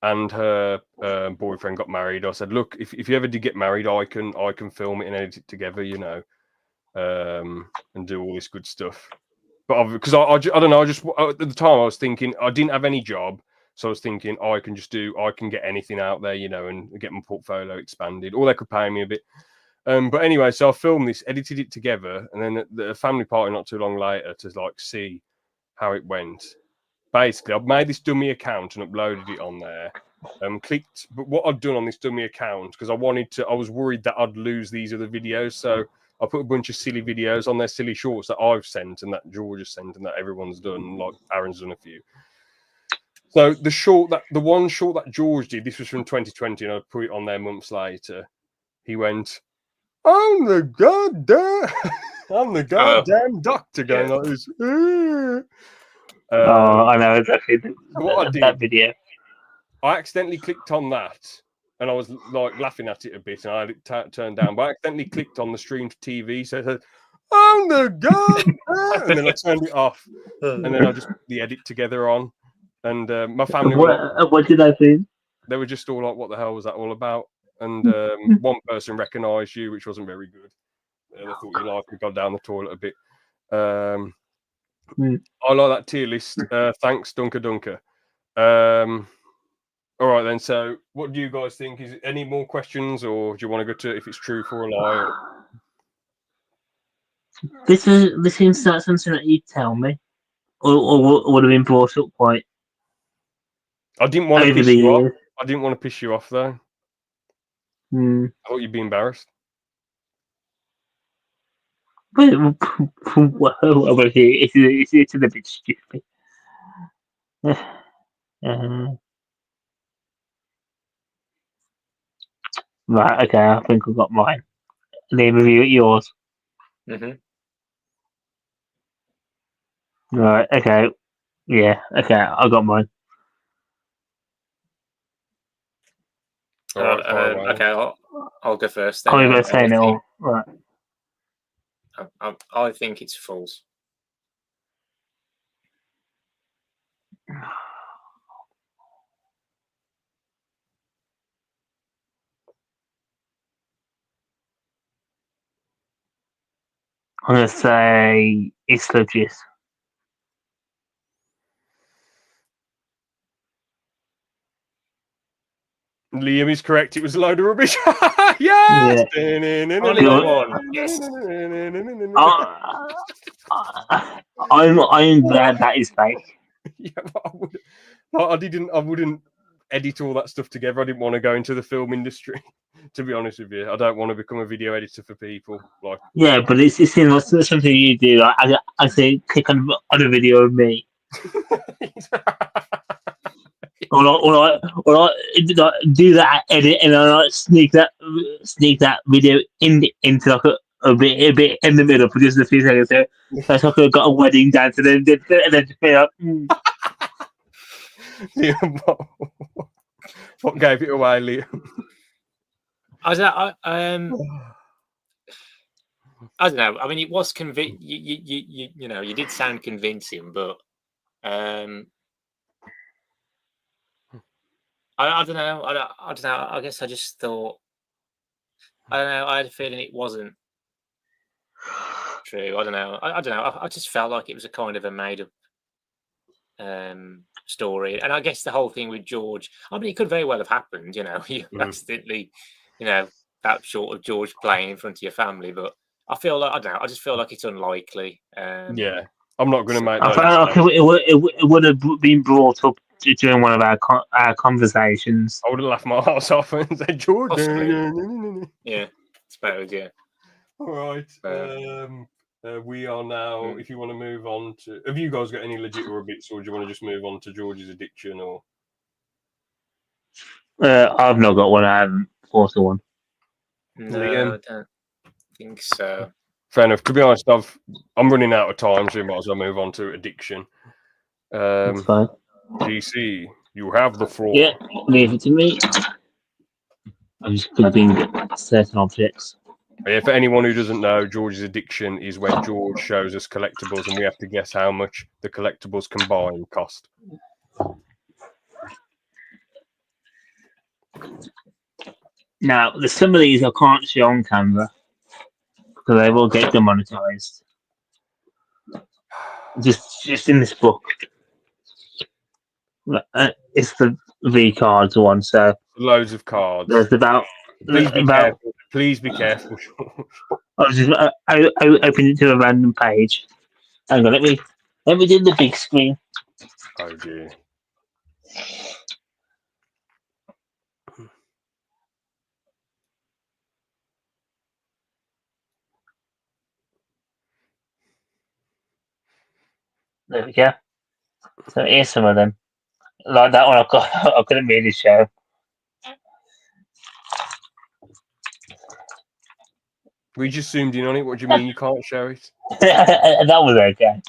and her boyfriend got married, I said, look, if you ever did get married, I can film it and edit it together, you know, and do all this good stuff. But because I don't know, at the time I was thinking I didn't have any job, so I was thinking I can get anything out there, you know, and get my portfolio expanded. Or they could pay me a bit. But anyway, so I filmed this, edited it together, and then at the family party not too long later to like see how it went. Basically, I've made this dummy account and uploaded it on there. But what I'd done on this dummy account, because I was worried that I'd lose these other videos, so I put a bunch of silly videos on there, silly shorts that I've sent and that George has sent and that everyone's done, like Aaron's done a few. So the one short that George did, this was from 2020, and I put it on there months later. He went, I'm the goddamn doctor going like this. I know exactly what I did, that video. I accidentally clicked on that, and I was like laughing at it a bit, and I had it turned down, but I accidentally clicked on the stream to TV, so it said, "I'm the god," and then I turned it off, and then I just put the edit together on, and my family were like, What did I think? they were just all like, "What the hell was that all about?" And one person recognised you, which wasn't very good. They thought you like we got down the toilet a bit. I like that tier list. Thanks, Dunker. All right then. So, what do you guys think? Is any more questions, or do you want to go to if it's true for a lie? Or... This seems like something that you'd tell me, or would have been brought up quite I didn't want to over piss the you off. years. I didn't want to piss you off though. Mm. I thought you'd be embarrassed. Well, it's a bit stupid. Right, okay, I think I've got mine. Name review at yours. Mhm. Right, okay. Yeah, okay, I got mine. All right, fire away. Okay, I'll go first. Then. Can't even saying it all. Right. I think it's false. I'm gonna say it's legit. Liam is correct. It was a load of rubbish. Yes. Only got one. Yes. I'm glad that is fake. Yeah, I wouldn't edit all that stuff together. I didn't want to go into the film industry. To be honest with you, I don't want to become a video editor for people. Like, Yeah, but it's something you do. Like, I say, click on a video of me, or do that edit, and I like sneak that video into like a bit in the middle for just a few seconds. So it's like I've got a wedding dance, and then just be like, Liam, what gave it away, Liam? I don't know. I mean, it was you did sound convincing, but I don't know. I don't know. I guess I just thought. I don't know. I had a feeling it wasn't true. I don't know. I don't know. I just felt like it was a kind of a made-up story, and I guess the whole thing with George. I mean, it could very well have happened. You accidentally, that short of George playing in front of your family, but I feel like I don't know. I just feel like it's unlikely. Yeah, I'm not going to make. I felt like it would have been brought up during one of our conversations. I would have laughed my ass off and said, "George." Yeah, suppose. Yeah. All right. We are now. If you want to move on to, have you guys got any legit or bits, or do you want to just move on to George's addiction? Or I've not got one. I haven't thought of one. No, Liam? I don't think so. Fair enough. To be honest, I'm running out of time, so we might as well move on to addiction. That's fine. GC, you have the floor. Yeah, leave it to me. I'm just grabbing certain objects. Yeah, for anyone who doesn't know, George's addiction is when George shows us collectibles and we have to guess how much the collectibles combined cost. Now, there's some of these I can't show on camera because they will get demonetized. Just in this book. It's the V cards one, so Loads of cards. there's about. Careful. Please be careful. I was just I opened it to a random page. Hang on, let me do the big screen. Oh dear. There we go. So here's some of them. Like that one, I couldn't really show. We just zoomed in on it. What do you mean you can't show it? That was okay.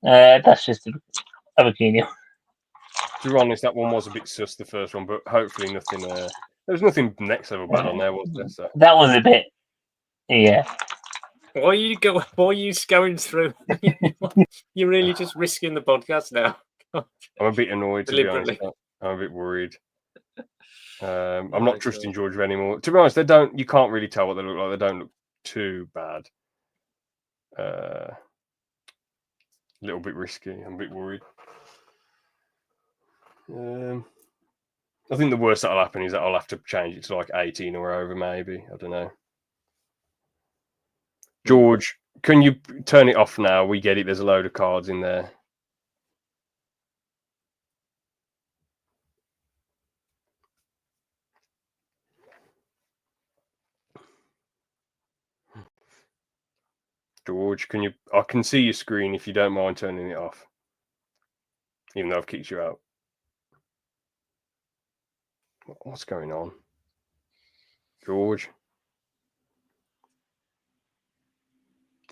That's just a bikini. To be honest, that one was a bit sus, the first one, but hopefully nothing. There was nothing next level bad on there, was there? So. That was a bit, yeah. Why are you going through? You're really just risking the podcast now. I'm a bit annoyed, to be honest. Deliberately. I'm a bit worried. I'm not trusting Georgia anymore. To be honest, you can't really tell what they look like. They don't look too bad. A little bit risky. I'm a bit worried. I think the worst that'll happen is that I'll have to change it to like 18 or over, maybe. I don't know. George, can you turn it off now? We get it. There's a load of cards in there. George, can you? I can see your screen if you don't mind turning it off. Even though I've kicked you out. What's going on? George?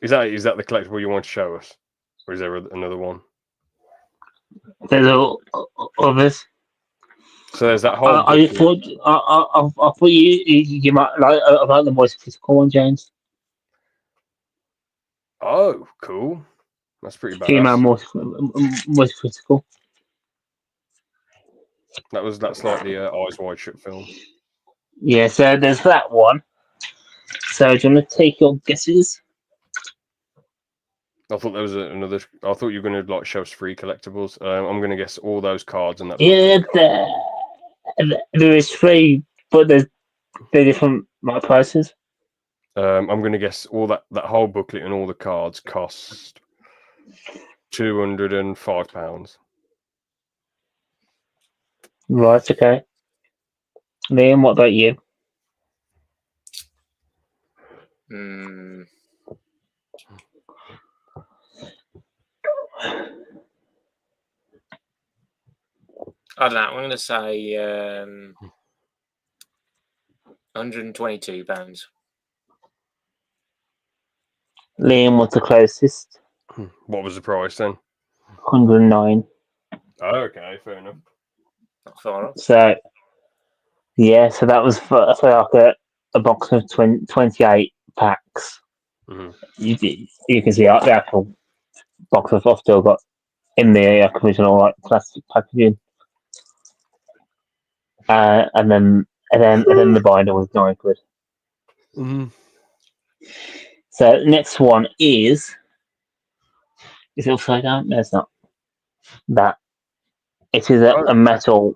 Is that the collectible you want to show us? Or is there another one? There's others. So there's that whole I thought you might like about the most critical one, James. Oh, cool. That's pretty Female badass. most critical. That's like the Eyes Wide Shut film. Yeah, so there's that one. So do you want to take your guesses? I thought there was another. I thought you were going to like show us free collectibles. I'm going to guess all those cards and that. Yeah, there is three, but they're different like prices. I'm going to guess all that whole booklet and all the cards cost £205. Right. Okay. Liam, what about you? I don't know. I'm going to say £122. Liam was the closest. What was the price then? 109. Oh, okay, fair enough. Not far off. So yeah, so that was for like a box of 28 packs. Mm-hmm. You can see the actual box of I've still got in the original like plastic packaging. And then the binder was £9. Mm-hmm. So next one is it upside down? No, it's not. That it is a metal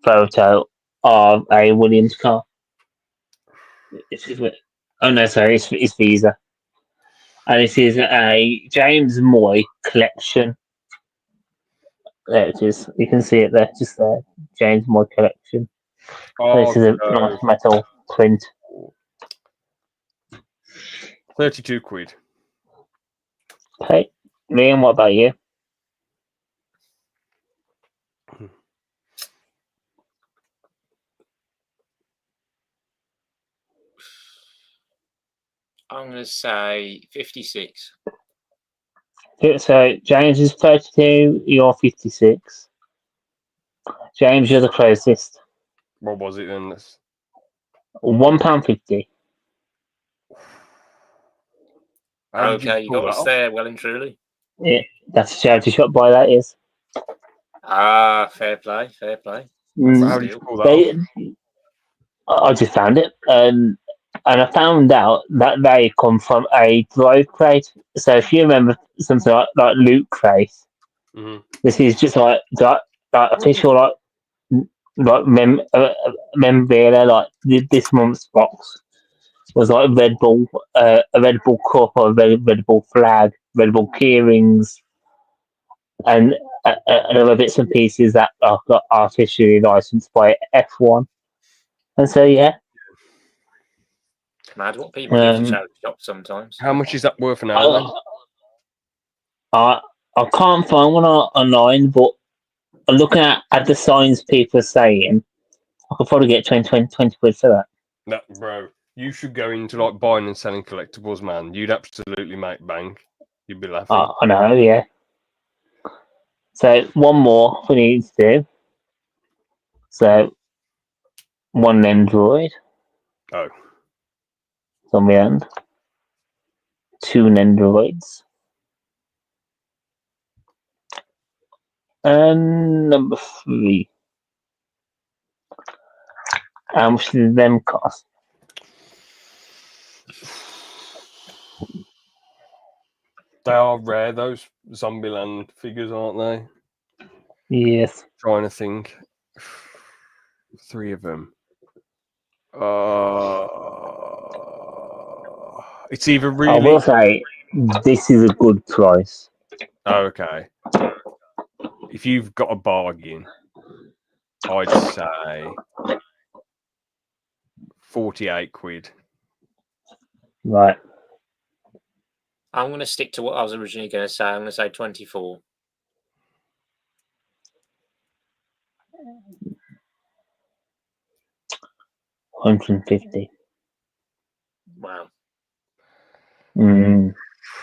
photo of a Williams car. Oh no, sorry, it's Visa, and it is a James Moy collection. There it is. You can see it there, just there. James Moy collection. Oh, this is a nice metal print. 32 quid. Okay, Liam, what about you? I'm going to say 56. So James is 32. You're 56. James, you're the closest. What was it then? £1.50. Okay, you got us there, well and truly. Yeah, that's a charity shop buy, that is. Ah, fair play, fair play. How did you pull that off? I just found it, and I found out that they come from a drive crate. So if you remember something like Loot Crate, this is just like official memorabilia. Like this month's box was like Red Bull, a Red Bull cup, or a Red Bull flag, Red Bull key rings, and other bits and pieces that are got artificially licensed by F1. And so yeah. Mad what people do to charity shops sometimes. How much is that worth now then? I can't find one online, but looking at the signs people are saying, I could probably get 20 quid for that. No, bro, you should go into like buying and selling collectibles, man. You'd absolutely make bank. You'd be laughing. I know, yeah. So one more we need to do. So, one Nendroid, Oh, Zombieland. Two Nendroids. And number 3. How much did them cost? they are rare, those Zombieland figures, aren't they? Yes. Trying to think. 3 of them. It's either I really. will say, this is a good price. Okay. If you've got a bargain, I'd say 48 quid. Right. I'm going to stick to what I was originally going to say. I'm going to say 24. $150. Wow.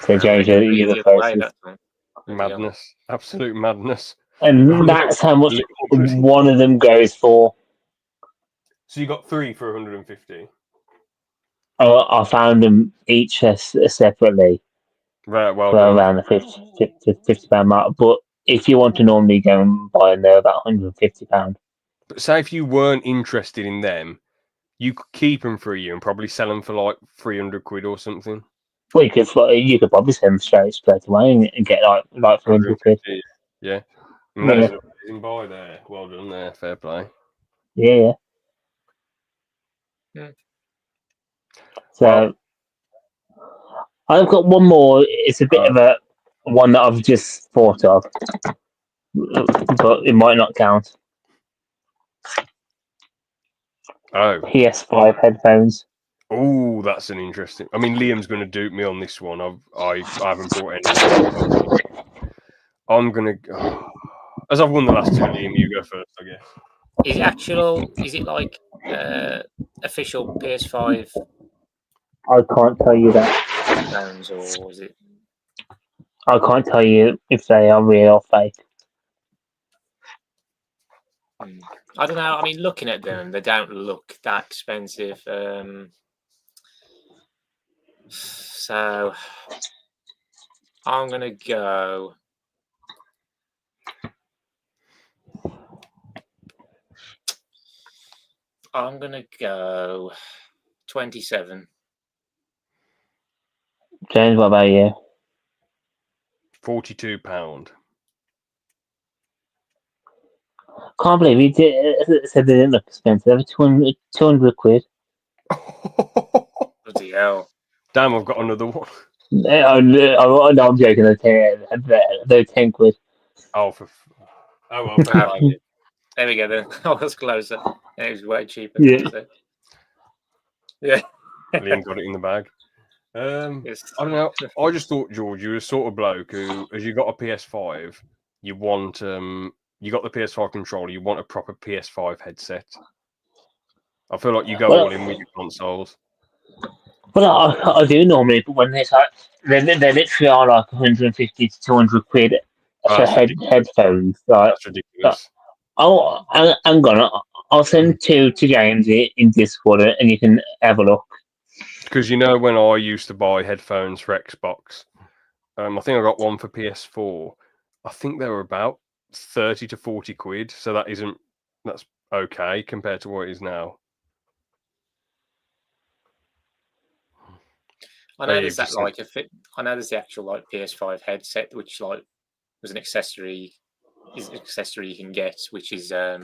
So James, you're the The other way, closest. that time. Bloody hell. Madness. Absolute madness. And that's how much one of them goes for. So you got 3 for 150. I found them each separately Right, well for done. around the £50 mark. But if you want to normally go and buy them, they're about £150. But say if you weren't interested in them, you could keep them for a year and probably sell them for like 300 quid or something. Well, you could probably send them straight away and get like 400 quid. 150. Yeah. I mean, that Yeah. is an amazing buy there. Well done there. Fair play. Yeah. So Well, I've got one more. It's a bit of a one that I've just thought of, but it might not count. PS5 headphones. Oh, that's an interesting. I mean, Liam's going to dupe me on this one. I haven't bought any. I'm going to. As I've won the last 2, Liam, you go first, I guess. Is it actual? Is it like official PS5 I can't tell you that. phones, or is it? I can't tell you if they are real or fake. I don't know. I mean, looking at them, they don't look that expensive. So I'm gonna go. I'm gonna go 27. James, what about you? £42. Can't believe he said they didn't look expensive. They were 200 quid. Bloody hell! Damn, I've got another one. No, I'm joking. They're 10 quid. Oh, well, fair play. There we go. Then I was closer. It was way cheaper. Yeah. So. Yeah. Liam got it in the bag. Yes. I don't know. I just thought, George, you were the sort of bloke who, as you got a PS5, you want you got the PS5 controller, you want a proper PS5 headset. I feel like you go all in with your consoles. Well, I do normally, but when it's like they literally are like 150 to 200 quid for headphones. That's ridiculous. I'm gonna. I'll send 2 to James in Discord, and you can have a look. Because you know, when I used to buy headphones for Xbox, I think I got one for PS4. I think they were about 30 to 40 quid. So that's okay compared to what it is now. I know there's that like I know there's the actual like PS5 headset, which like was an accessory you can get, which is I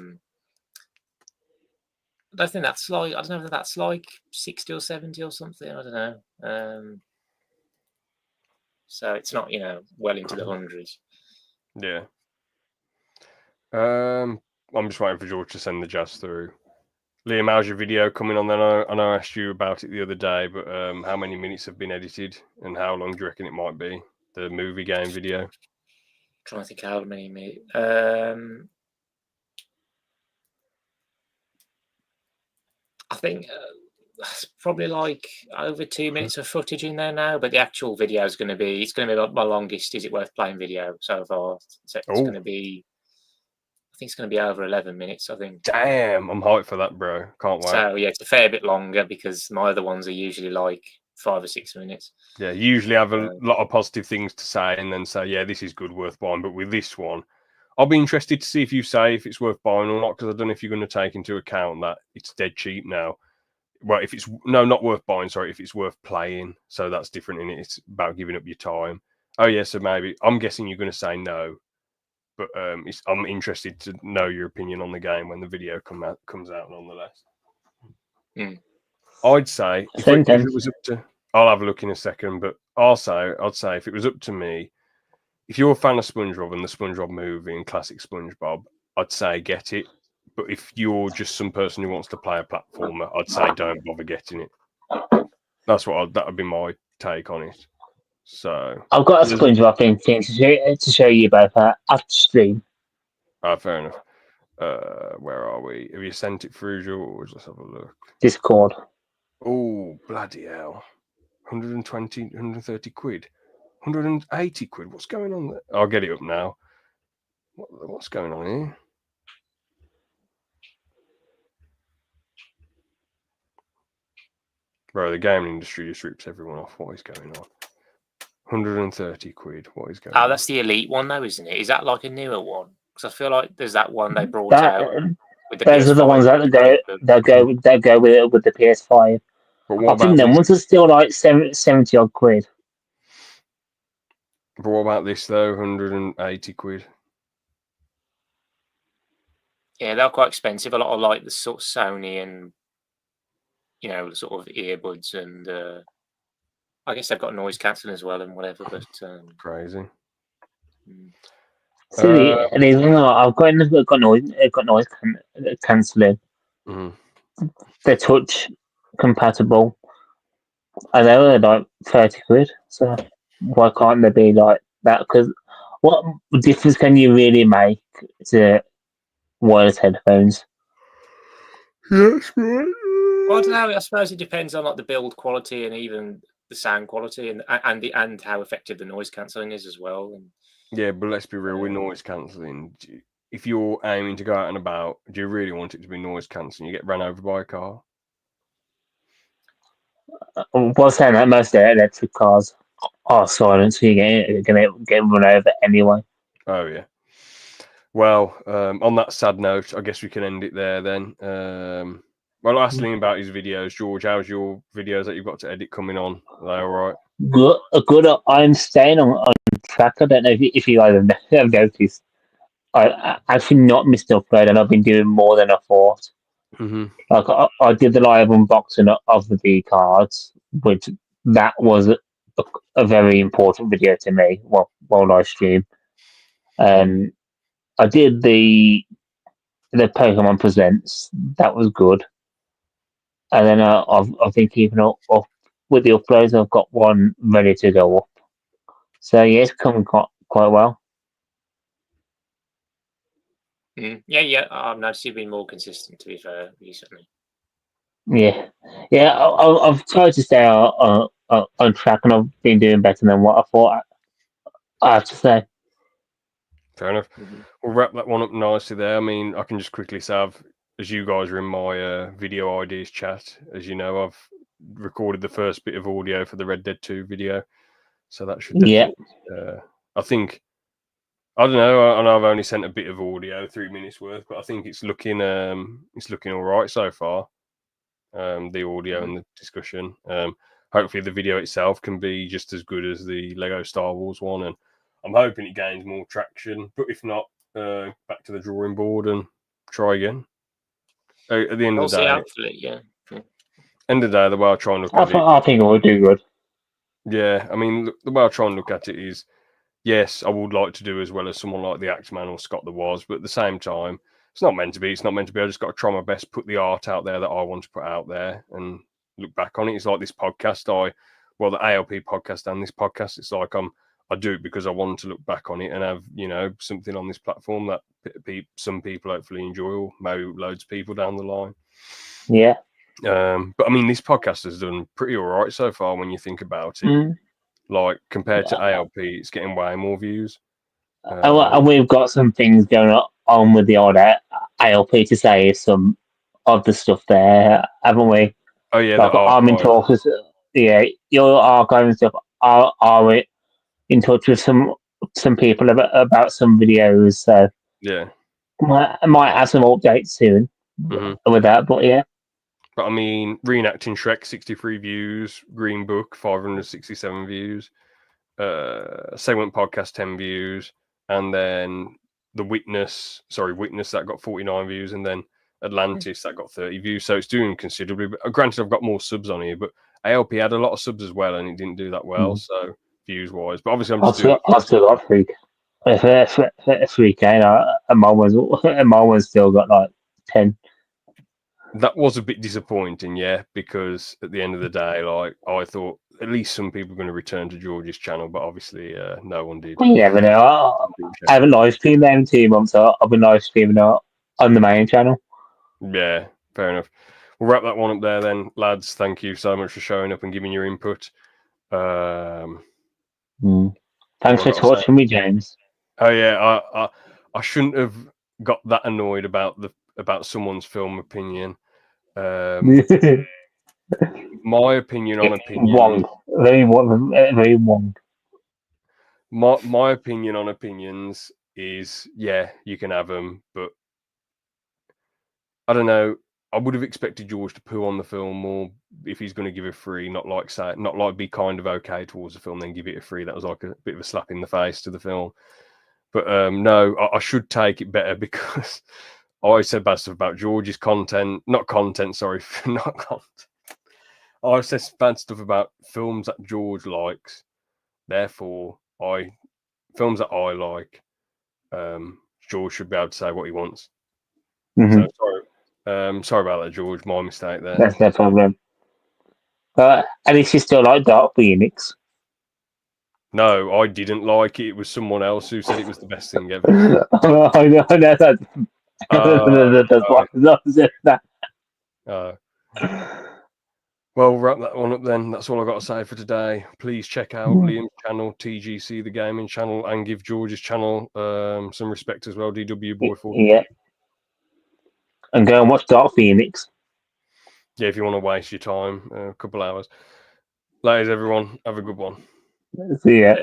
don't think that's like I don't know if that's like 60 or 70 or something. I don't know. So it's not well into the hundreds. Yeah. I'm just waiting for George to send the jazz through. Liam, how's your video coming on then? I know I asked you about it the other day, but how many minutes have been edited and how long do you reckon it might be? The movie game video? I'm trying to think how many minutes. I think it's probably like over 2 minutes of footage in there now, but the actual video is going to be my longest Is It Worth Playing video so far. So it's going to be, I think it's going to be over 11 minutes. I think. Damn, I'm hyped for that, bro. Can't wait. So yeah, it's a fair bit longer because my other ones are usually like 5 or 6 minutes. Yeah, you usually have a lot of positive things to say and then say, yeah, this is good, worth buying. But with this one, I'll be interested to see if you say if it's worth buying or not, because I don't know if you're going to take into account that it's dead cheap now. Well, if it's not worth buying, sorry, if it's worth playing. So that's different in it. It's about giving up your time. Oh yeah, so maybe I'm guessing you're going to say no, but I'm interested to know your opinion on the game when the video comes out nonetheless. I'd say if it was up to, I'll have a look in a second, but I'd say if it was up to me, if you're a fan of SpongeBob and the SpongeBob movie and classic SpongeBob, I'd say get it. But if you're just some person who wants to play a platformer, I'd say don't bother getting it. That would be my take on it. So I've got a SpongeBob thing to show you both after stream. Fair enough. Where are we? Have you sent it through, George? Let's have a look. Discord. Oh, bloody hell. 120, 130 quid. 180 quid. What's going on there? I'll get it up now. What's going on here? Bro, the gaming industry just rips everyone off. What is going on? 130 quid. What is going on? Oh, that's the Elite one, though, isn't it? Is that like a newer one? Because I feel like there's that one they brought out with the those PS5. are the ones that go with the PS5. But I think them ones are still like 70 odd quid. But what about this though? 180 quid. Yeah, they're quite expensive. A lot of like the sort of Sony and sort of earbuds, and I guess they've got noise cancelling as well and whatever. But crazy. See, I've got noise cancelling. Mm-hmm. They're touch compatible, and they were like 30 quid. So why can't they be like that? Because what difference can you really make to wireless headphones? Yes, right. Well, I don't know. I suppose it depends on like the build quality and even the sound quality and how effective the noise cancelling is as well. And yeah, but let's be real. With noise cancelling, if you're aiming to go out and about, do you really want it to be noise cancelling? You get run over by a car. Well, saying that most electric cars are silent, so you're gonna get run over anyway. Oh yeah. Well, on that sad note, I guess we can end it there then. Well, I asked Liam about his videos. George, how's your videos that you've got to edit coming on? Are they all right? Good. I'm staying on track. I don't know if you guys have noticed. I actually not missed an upload, and I've been doing more than I thought. Mm-hmm. Like I did the live unboxing of the V cards, which that was a very important video to me. While live stream, I did the Pokemon Presents. That was good, and then I've been keeping up with the uploads. I've got one ready to go up. So yeah, it's coming quite well. Yeah. I've noticed you've been more consistent, to be fair, recently. Yeah. I've tried to stay on track, and I've been doing better than what I thought. I have to say. Fair enough. Mm-hmm. We'll wrap that one up nicely there. I mean, I can just quickly say, as you guys are in my video ideas chat, as you know, I've recorded the first bit of audio for the Red Dead 2 video. So that should definitely, I think, I don't know. I know I've only sent a bit of audio, 3 minutes worth, but I think it's looking all right so far. The audio and the discussion. Hopefully the video itself can be just as good as the Lego Star Wars one, and I'm hoping it gains more traction. But if not, back to the drawing board and try again. At the end of the day, hopefully, yeah. End of the day, the way I try and look at it, I think it will do good. Yeah, I mean, the way I try and look at it is, yes, I would like to do as well as someone like the Axeman or Scott the Was, but at the same time, it's not meant to be. It's not meant to be. I just got to try my best, put the art out there that I want to put out there, and look back on it. It's like this podcast. The ALP podcast and this podcast. It's like I do it because I want to look back on it and have something on this platform that some people hopefully enjoy, or maybe loads of people down the line. Yeah. But I mean, this podcast has done pretty all right so far when you think about it. Like compared to ALP, it's getting way more views. And we've got some things going on with the old ALP to save some of the stuff there, haven't we? Oh yeah, Like the I'm in archive. talks with, yeah, your archive and stuff. Are we in touch with some people about some videos? So Yeah. might have some updates soon Hmm. with that. But yeah, But I mean, reenacting Shrek, 63 views. Green Book, 567 views. Segment Podcast, 10 views. And then Witness that got 49 views. And then Atlantis, that got 30 views. So it's doing considerably. But granted, I've got more subs on here, but ALP had a lot of subs as well, and it didn't do that well. So views-wise. But obviously, I'm just doing... I've still got Freak. 3K, and mine one's still got like 10. That was a bit disappointing, yeah, because at the end of the day, like, I thought at least some people were going to return to George's channel, but obviously no one did. You never know. I haven't live streamed them 2 months, so I've been live streaming on the main channel. Yeah, fair enough. We'll wrap that one up there then, lads. Thank you so much for showing up and giving your input. Thanks All I for gotta touching me, James. Oh yeah, I shouldn't have got that annoyed about someone's film opinion. My opinion on opinions. Wong. Very Wong. My opinion on opinions is, yeah, you can have them, but I don't know. I would have expected George to poo on the film more if he's going to give it free, not like be kind of okay towards the film, then give it a free. That was like a bit of a slap in the face to the film. But no, I should take it better because I always said bad stuff about George's content, not content. Sorry, not content. I always said bad stuff about films that George likes. Therefore, films that I like, George should be able to say what he wants. Mm-hmm. So sorry about that, George. My mistake there. That's no problem. At least you still like Dark Phoenix. No, I didn't like it. It was someone else who said it was the best thing ever. I know that. Well, we'll wrap that one up then. That's all I got to say for today. Please check out Liam's channel, TGC, the gaming channel, and give George's channel some respect as well, DW Boy 4. Yeah. And go and watch Dark Phoenix. Yeah, if you want to waste your time, a couple hours. Ladies, everyone, have a good one. See ya.